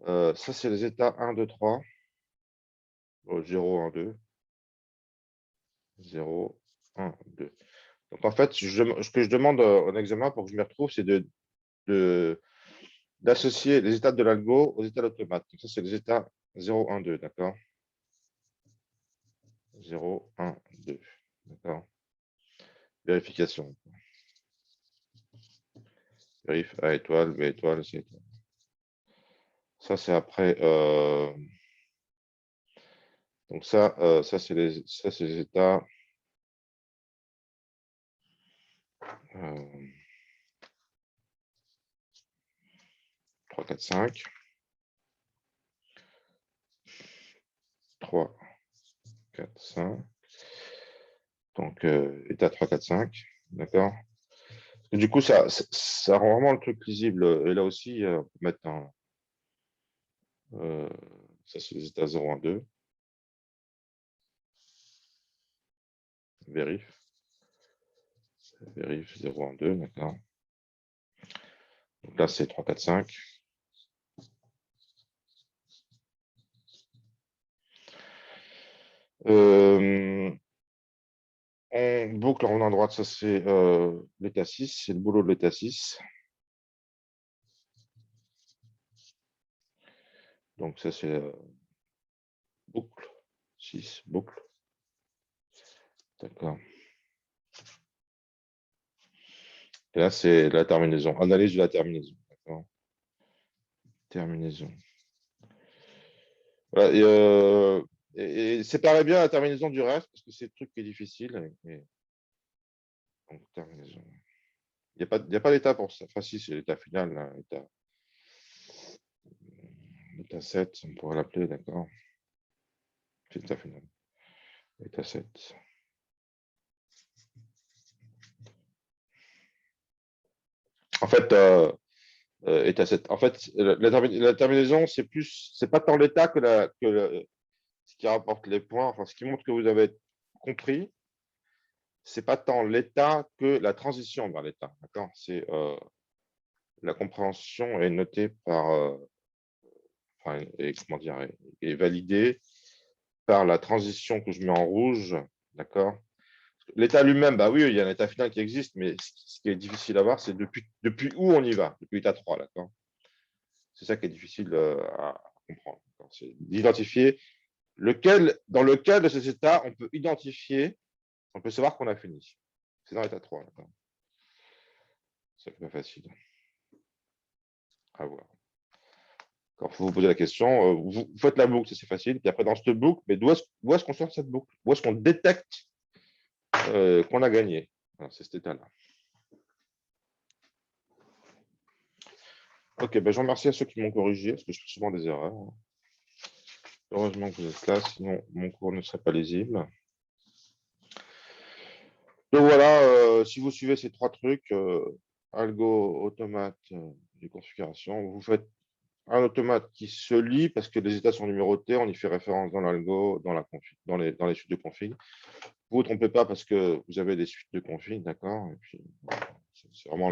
Ça, c'est les états 1, 2, 3. 0, 1, 2. 0, 1, 2. Donc, en fait, ce que je demande en examen pour que je m'y retrouve, c'est d'associer les états de l'algo aux états d'automate. Donc, ça, c'est les états 0, 1, 2. D'accord? 0, 1, 2. D'accord? Vérification. Vérif A étoile, B étoile, C étoile. Ça, c'est après. Donc, ça c'est les états. 3, 4, 5. 3, 4, 5. Donc, état 3, 4, 5. D'accord? Du coup, ça rend vraiment le truc lisible. Et là aussi, on peut mettre un. Ça, c'est les états 0, 1, 2. Vérif. Vérif 0, 1, 2. D'accord. Donc là, c'est 3, 4, 5. En boucle en droite, ça c'est l'état 6, c'est le boulot de l'état 6. Donc ça c'est boucle, 6, boucle. D'accord. Et là, c'est la terminaison, analyse de la terminaison. D'accord. Terminaison. Voilà, et séparez bien la terminaison du reste, parce que c'est le truc qui est difficile. Donc, terminaison. Il n'y a pas d'état pour ça. Enfin, si, c'est l'état final, là, l'état 7, on pourrait l'appeler, d'accord. C'est l'état final. L'état 7. En fait, état 7. En fait, la terminaison, c'est pas tant l'état que ce qui rapporte les points, enfin, ce qui montre que vous avez compris, c'est pas tant l'état que la transition vers l'état. D'accord? C'est la compréhension est notée par, enfin, et, comment dire, est validée par la transition que je mets en rouge. D'accord? L'état lui-même, bah oui, il y a un état final qui existe, mais ce qui est difficile à voir, c'est depuis où on y va, depuis l'état 3. D'accord? C'est ça qui est difficile à comprendre. C'est d'identifier dans lequel de ces états on peut identifier, on peut savoir qu'on a fini. C'est dans l'état 3. C'est pas facile à voir. Quand vous vous posez la question, vous faites la boucle, c'est facile. Puis après, dans cette boucle, mais d'où est-ce qu'on sort cette boucle? Où est-ce qu'on détecte qu'on a gagné? C'est cet état-là. Ok, ben, je remercie à ceux qui m'ont corrigé, parce que je fais souvent des erreurs. Heureusement que vous êtes là, sinon mon cours ne serait pas lisible. Donc voilà, si vous suivez ces trois trucs, algo, automate et configuration, vous faites un automate qui se lit parce que les états sont numérotés, on y fait référence dans l'algo, dans les suites de config. Vous ne vous trompez pas parce que vous avez des suites de config, d'accord? Et puis, c'est vraiment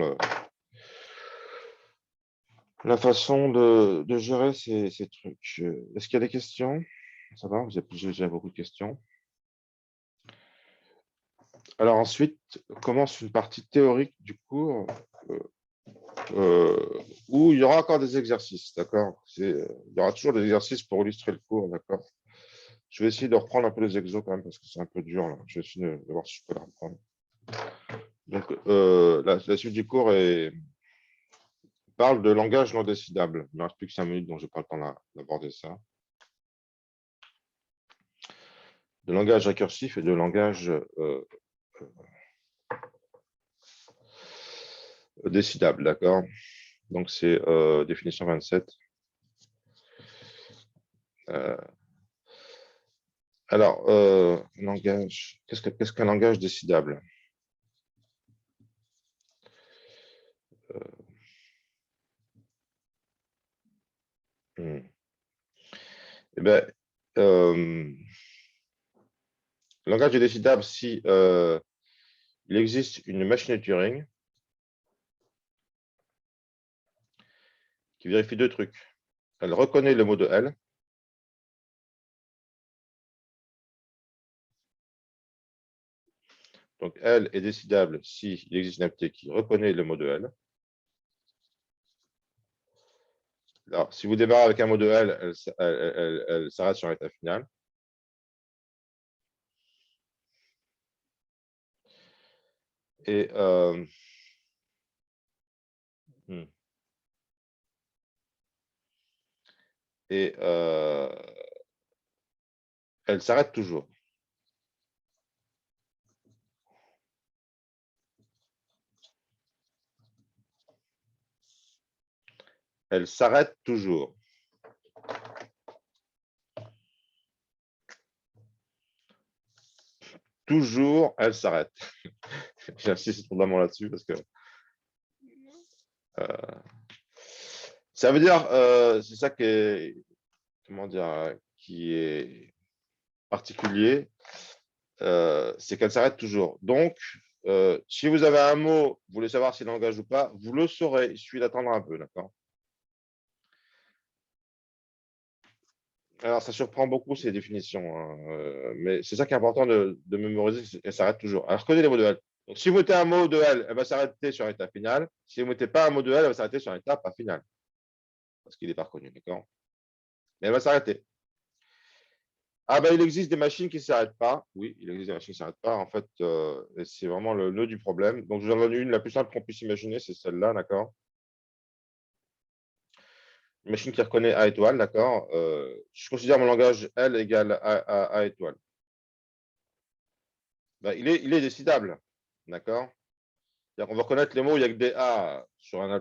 la façon de gérer ces trucs. Est-ce qu'il y a des questions? Ça va, vous avez déjà beaucoup de questions. Alors ensuite, commence une partie théorique du cours où il y aura encore des exercices, d'accord? Il y aura toujours des exercices pour illustrer le cours, d'accord? Je vais essayer de reprendre un peu les exos quand même parce que c'est un peu dur là. Je vais essayer de voir si je peux la reprendre. Donc, la suite du cours parle de langage non décidable. Il ne me reste plus que 5 minutes, donc je n'ai pas le temps d'aborder ça. De langage récursif et de langage décidable, d'accord? Donc, c'est définition 27. Alors, langage, qu'est-ce qu'un langage décidable? Eh ben, le langage est décidable si il existe une machine de Turing qui vérifie deux trucs. Elle reconnaît le mot de L. Donc, L est décidable s'il existe une activité qui reconnaît le mot de L. Alors, si vous démarrez avec un mot de L, elle s'arrête sur l'état final. Et hmm. et elle s'arrête toujours. Elle s'arrête toujours. Toujours, elle s'arrête. J'insiste vraiment là-dessus parce que ça veut dire, c'est ça qui est, comment dire, qui est particulier, c'est qu'elle s'arrête toujours. Donc, si vous avez un mot, vous voulez savoir s'il engage ou pas, vous le saurez. Il suffit d'attendre un peu, d'accord? Alors, ça surprend beaucoup ces définitions, hein, mais c'est ça qui est important de mémoriser, elle s'arrête toujours. Alors, connaissez les mots de L. Donc, si vous mettez un mot de L, elle va s'arrêter sur l'état final. Si vous ne mettez pas un mot de L, elle va s'arrêter sur l'état pas final, parce qu'il n'est pas reconnu, d'accord? Mais elle va s'arrêter. Ah ben, il existe des machines qui ne s'arrêtent pas. Oui, il existe des machines qui ne s'arrêtent pas. En fait, c'est vraiment le nœud du problème. Donc, je vous en donne une, la plus simple qu'on puisse imaginer, c'est celle-là, d'accord? Une machine qui reconnaît A étoile, d'accord? Je considère mon langage L égale A étoile. Ben, il est décidable, d'accord? On va reconnaître les mots, il n'y a que des A sur un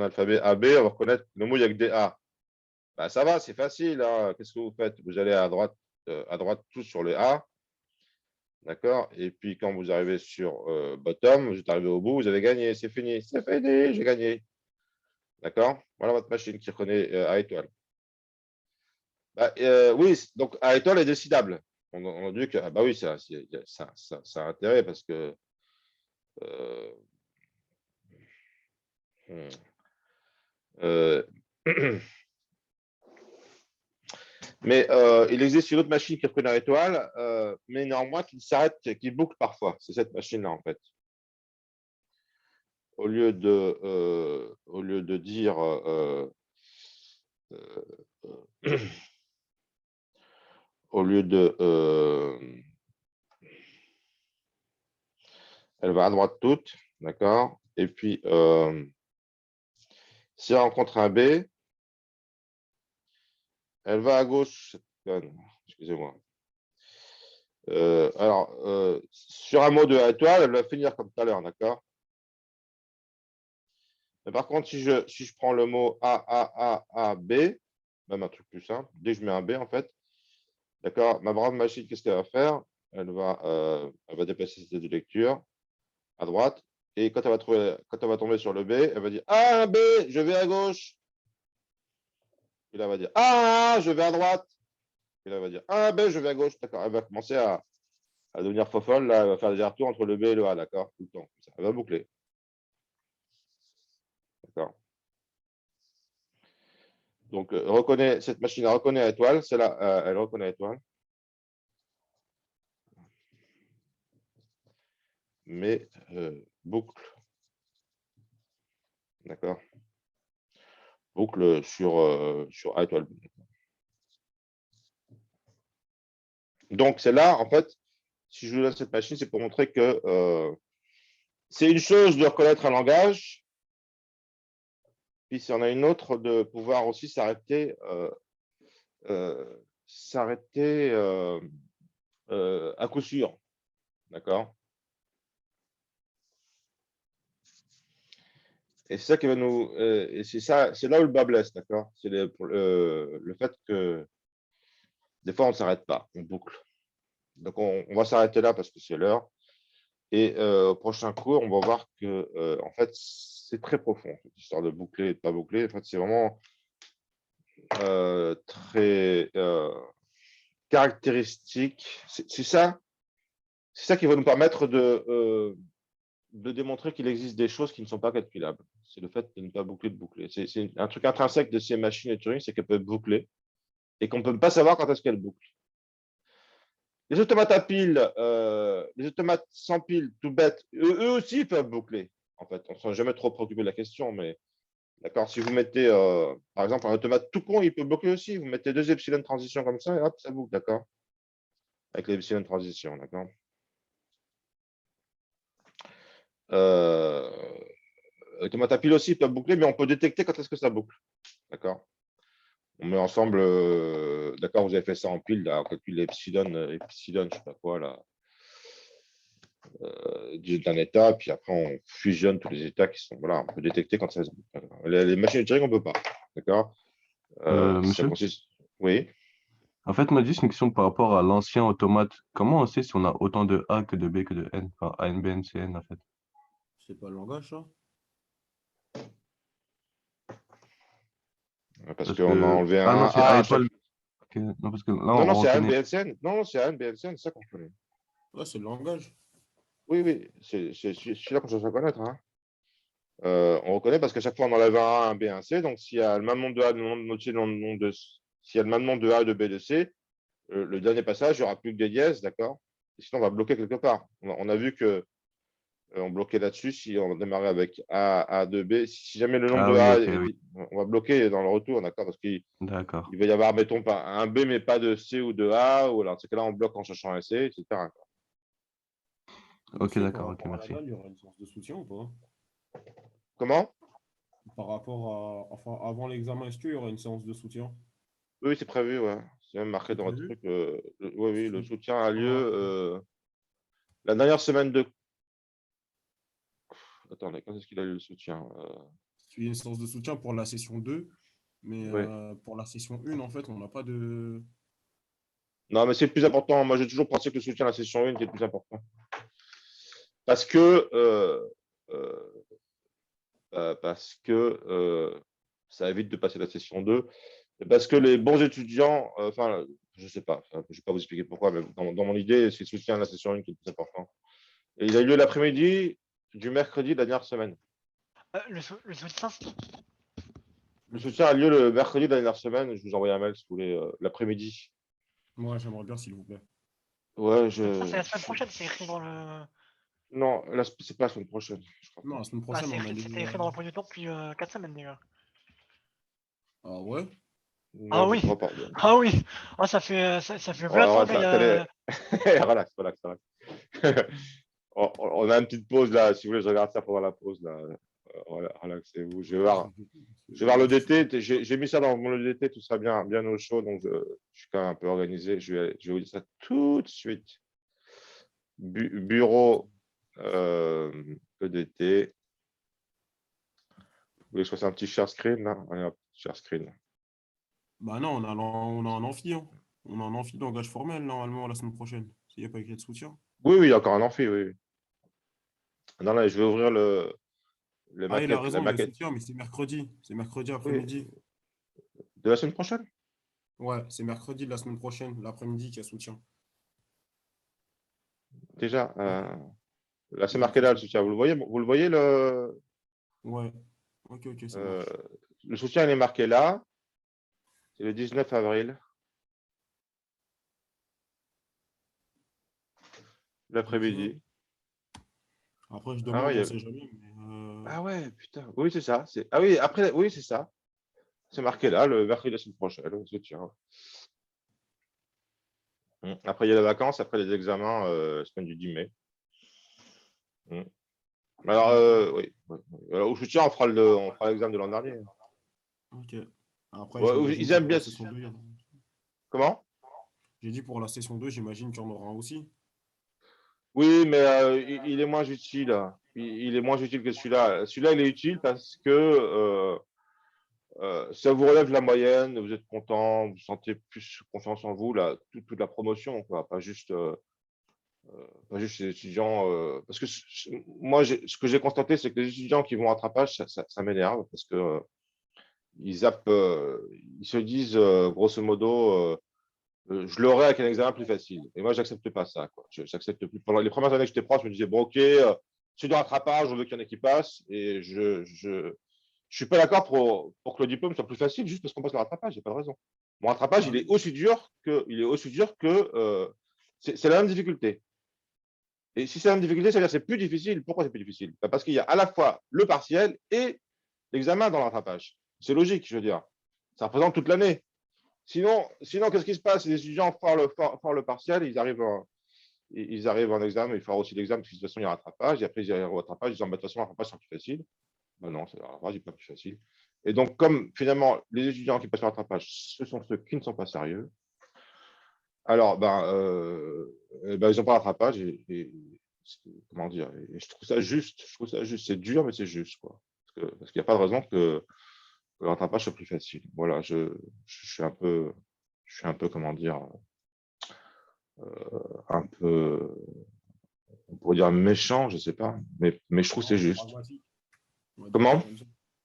alphabet AB, on va reconnaître le mot, il n'y a que des A. Ben, ça va, c'est facile, hein. Qu'est-ce que vous faites? Vous allez à droite tous sur les A. D'accord? Et puis, quand vous arrivez sur bottom, vous êtes arrivé au bout, vous avez gagné. C'est fini. C'est fini, j'ai gagné. D'accord? Voilà votre machine qui reconnaît A étoile. Bah, oui, donc A étoile est décidable. On a dit que, ah bah oui, ça a intérêt parce que. euh, hmm, euh, mais il existe une autre machine qui reconnaît A étoile, mais néanmoins qui s'arrête, qui boucle parfois. C'est cette machine-là, en fait. Au lieu de dire au lieu de elle va à droite toute, d'accord? Et puis si elle rencontre un B, elle va à gauche. Excusez-moi. Alors, sur un mot de A étoile, elle va finir comme tout à l'heure, d'accord? Mais par contre, si je prends le mot A, B, même un truc plus simple, dès que je mets un B, en fait, d'accord, ma brave machine, qu'est-ce qu'elle va faire? Elle va déplacer cette de lecture à droite. Et quand elle va tomber sur le B, elle va dire Ah, un B, je vais à gauche. Et là, elle va dire Ah, je vais à droite. Et là, elle va dire Ah, B, je vais à gauche. D'accord. Elle va commencer à devenir fofolle. Là, elle va faire des allers-retours entre le B et le A. D'accord. Tout le temps. Elle va boucler. D'accord. Donc, cette machine elle reconnaît l'étoile. Celle-là, elle reconnaît l'étoile. Mais boucle. D'accord. Boucle sur A étoile. Donc, celle-là, en fait, si je vous donne cette machine, c'est pour montrer que c'est une chose de reconnaître un langage, puis c'en a une autre de pouvoir aussi s'arrêter à coup sûr. D'accord? Et c'est ça qui va nous. Et c'est là où le bas blesse, d'accord? C'est le fait que des fois, on ne s'arrête pas, on boucle. Donc, on va s'arrêter là parce que c'est l'heure. Et au prochain cours, on va voir que, en fait, c'est très profond, cette histoire de boucler et de ne pas boucler. En fait, c'est vraiment très caractéristique. C'est ça qui va nous permettre de démontrer qu'il existe des choses qui ne sont pas calculables. C'est le fait de ne pas boucler, de boucler. C'est un truc intrinsèque de ces machines de Turing, c'est qu'elles peuvent boucler et qu'on ne peut pas savoir quand est-ce qu'elles bouclent. Les automates à piles, les automates sans piles, tout bêtes, eux aussi peuvent boucler. En fait, on ne s'est jamais trop préoccupé de la question, mais d'accord, si vous mettez, par exemple, un automate tout con, il peut boucler aussi. Vous mettez 2 epsilon de transition comme ça, et hop, ça boucle, d'accord? Avec les epsilon de transition, d'accord? Euh, Automate à pile aussi peuvent boucler, mais on peut détecter quand est-ce que ça boucle, d'accord? On met ensemble, d'accord, vous avez fait ça en pile, là, on calcule l'epsilon, epsilon, je sais pas quoi, là, d'un état, puis après on fusionne tous les états qui sont, voilà, on peut détecter quand ça boucle. Les machines de Turing, on ne peut pas, d'accord? Ça Monsieur, consiste, oui. en fait, moi, juste une question par rapport à l'ancien automate. Comment on sait si on a autant de A que de B que de N? Enfin, A, N, B, N, C, N, en fait. C'est pas le langage, ça? Parce Parce qu'on a que... enlevé Ah non, un c'est A A à chaque. étoile. Ok. Non, parce que là, Non, non, on c'est reconnaît. ANBSN. Non, non, c'est ANBSN, c'est ça qu'on connaît. Ouais, c'est le langage. Oui, oui, c'est celui-là qu'on cherche à connaître, hein. On reconnaît parce qu'à chaque fois, on enlève un A, un B, un C. Donc, s'il y a le même nombre de A, le même nombre de C, le même nombre de... S'il y a le même nombre de A, de B, de C, le dernier passage, il n'y aura plus que des dièses, d'accord? Et sinon, on va bloquer quelque part. On a vu que on bloquait là-dessus si on démarrait avec A, A2, B. Si jamais le nombre Ah de oui, A, ok, oui. on va bloquer dans le retour, d'accord? Parce qu'il D'accord. va y avoir, mettons, pas un B, mais pas de C ou de A, ou alors, c'est que là, on bloque en cherchant un C, etc. Ok, Monsieur, par d'accord, ok, rapport à la merci. dalle, il y aura une séance de soutien ou pas? Comment? Par rapport à. Enfin, avant l'examen, est-ce qu'il y aura une séance de soutien? Oui, c'est prévu, ouais. C'est même marqué C'est dans le prévu? truc. Oui, oui, le C'est soutien a lieu pas- la dernière semaine de. Attendez, quand est-ce qu'il a eu le soutien? Il y a une séance de soutien pour la session 2, mais Ouais. pour la session 1, en fait, on n'a pas de. Non, mais c'est le plus important. Moi, j'ai toujours pensé que le soutien à la session 1 était le plus important. Parce que, ça évite de passer la session 2. Et parce que les bons étudiants, enfin, je ne sais pas, je ne vais pas vous expliquer pourquoi, mais dans mon idée, c'est le soutien à la session 1 qui est le plus important. Et il a eu lieu l'après-midi du mercredi de la dernière semaine. Le soutien, Le soutien a lieu le mercredi de la dernière semaine. Je vous envoie un mail si vous voulez, l'après-midi. Moi, j'aimerais bien, s'il vous plaît. Ouais, c'est la semaine prochaine, c'est écrit dans le. Non, là, c'est pas la semaine prochaine, je crois Non, pas. la semaine Bah, prochaine, on a c'était les. écrit dans l'emploi du temps depuis 4 semaines déjà. Ah ouais? Ah Non, je oui, crois pas. ah oui, ah, ça fait Ouais, 20 ans qu'il y a. relax, relax, relax. On a une petite pause là. Si vous voulez, je regarde ça pendant la pause là. Relaxez-vous. Je vais voir le DT. J'ai mis ça dans mon DT. Tout sera bien, bien au chaud. Donc, je suis quand même un peu organisé. Je vais vous dire ça tout de suite. Bureau EDT. Vous voulez que je fasse un petit share screen là? Allez, hop, share screen. Bah non, on a un amphi, hein. On a un amphi de langage formel, normalement, la semaine prochaine. S'il n'y a pas écrit de soutien. Oui, oui, il y a encore un amphi, oui. Non, là, je vais ouvrir le Ah, il a maquette, la raison, il y a maquette. soutien, mais c'est mercredi. C'est mercredi Oui, après-midi. de la semaine prochaine? Ouais, c'est mercredi de la semaine prochaine, l'après-midi, qu'il y a soutien. Déjà, Ok. là, c'est Il a marqué écrit là, le ça. soutien. Vous le voyez Ouais. Ok, ok, ça euh, marche. le soutien, il est marqué là. C'est le 19 avril, Ok. l'après-midi. Après, je Ah, ouais, demande, on sait jamais. Mais, ah ouais, putain. Oui, c'est ça. Ah oui, après, oui, c'est ça. C'est marqué là, le mercredi de la semaine prochaine, le soutien. Après, il y a les vacances, après les examens, semaine du 10 mai. Alors, D'accord. oui. Alors, au soutien, on fera l'examen de l'an dernier. Ok. Après, Ouais, j'imagine ils que aiment pour bien. la session 2, Comment? j'ai dit pour la session 2, j'imagine qu'il y en aura un aussi. Oui, mais il est moins utile. il est moins utile que celui-là. Celui-là, il est utile parce que ça vous relève la moyenne, vous êtes content, vous sentez plus confiance en vous, toute la promotion, quoi, pas juste les étudiants. Parce que moi, ce que j'ai constaté, c'est que les étudiants qui vont en rattrapage, ça m'énerve parce que ils zappent, ils se disent, grosso modo, je l'aurai avec un examen plus facile. Et moi, j'accepte pas ça, quoi. J'accepte plus. Pendant les premières années que j'étais prof, je me disais, bon, ok, c'est du rattrapage, on veut qu'il y en ait qui passent. Et je suis pas d'accord pour que le diplôme soit plus facile juste parce qu'on passe le rattrapage. Il n'y a pas de raison. Mon rattrapage, il est aussi dur que c'est la même difficulté. Et si c'est la même difficulté, c'est-à-dire que c'est plus difficile. Pourquoi c'est plus difficile? Parce qu'il y a à la fois le partiel et l'examen dans le rattrapage. C'est logique, je veux dire. Ça représente toute l'année. Sinon, qu'est-ce qui se passe? Les étudiants font le partiel, ils arrivent en examen, il faut aussi l'examen, parce que de toute façon, il y a un rattrapage, et après, ils arrivent au rattrapage, ils disent, bah, de toute façon, le rattrapage sera plus facile. Ben non, le rattrapage n'est pas plus facile. Et donc, comme finalement, les étudiants qui passent le rattrapage, ce sont ceux qui ne sont pas sérieux, alors, ils n'ont pas le rattrapage, comment dire, et je trouve ça juste, c'est dur, mais c'est juste, quoi. Parce qu'il n'y a pas de raison que le rattrapage soit plus facile. Voilà, je suis un peu, comment dire, un peu, on pourrait dire méchant, je ne sais pas, mais je trouve que c'est juste. Pragmatique. On va dire Comment? ça comme ça.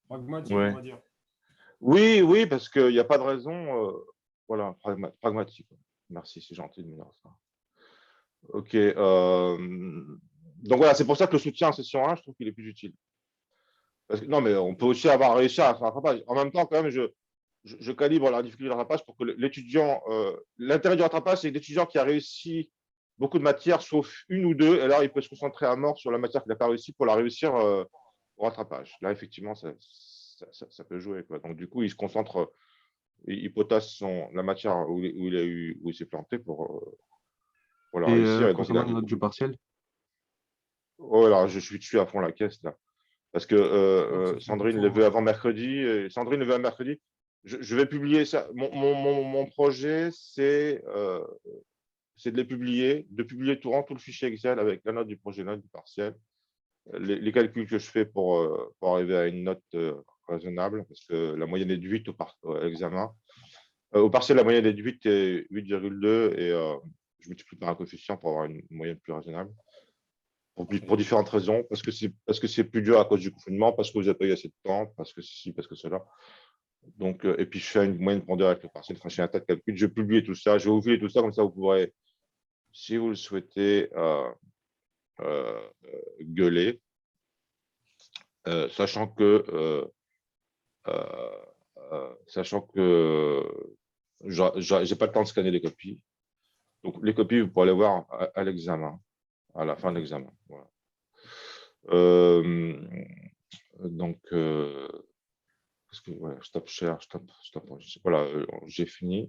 Pragmatique, Ouais. on va dire. Oui, parce qu'il n'y a pas de raison. Voilà, pragmatique. Merci, c'est gentil de me dire ça. Ok. Donc voilà, c'est pour ça que le soutien en session 1, je trouve qu'il est plus utile. Parce que, non, mais on peut aussi avoir réussi à faire un rattrapage. En même temps, quand même, je calibre la difficulté du rattrapage pour que l'étudiant. L'intérêt du rattrapage, c'est que l'étudiant qui a réussi beaucoup de matières, sauf une ou deux, et alors il peut se concentrer à mort sur la matière qu'il n'a pas réussi pour la réussir au rattrapage. Là, effectivement, ça peut jouer, quoi. Donc, du coup, il se concentre, il potasse la matière où il s'est planté pour la réussir. Et donc, Concernant la note du partiel? oh, alors, je suis dessus à fond la caisse, là. Parce que Donc, c'est Sandrine 100%, le veut hein. avant mercredi. Sandrine le veut avant mercredi. Je vais publier ça. Mon projet, c'est de les publier, de publier tout le fichier Excel avec la note du projet, note du partiel, les calculs que je fais pour arriver à une note raisonnable, parce que la moyenne est de 8 à l'examen. Au partiel, la moyenne est de 8 et 8,2 et je multiplie par un coefficient pour avoir une moyenne plus raisonnable. Pour différentes raisons, parce que c'est plus dur à cause du confinement, parce que vous n'avez pas eu assez de temps, parce que ceci, parce que cela. Donc, et puis je fais une moyenne pondérée avec le partiel, enfin, je fais un tas de calculs, je publie tout ça, je vais ouvrir tout ça, comme ça vous pourrez, si vous le souhaitez, gueuler, sachant que j'ai pas le temps de scanner les copies. Donc, les copies, vous pourrez les voir à l'examen, à la fin de l'examen. Voilà. Donc, parce que voilà, je tape cher, voilà, j'ai fini.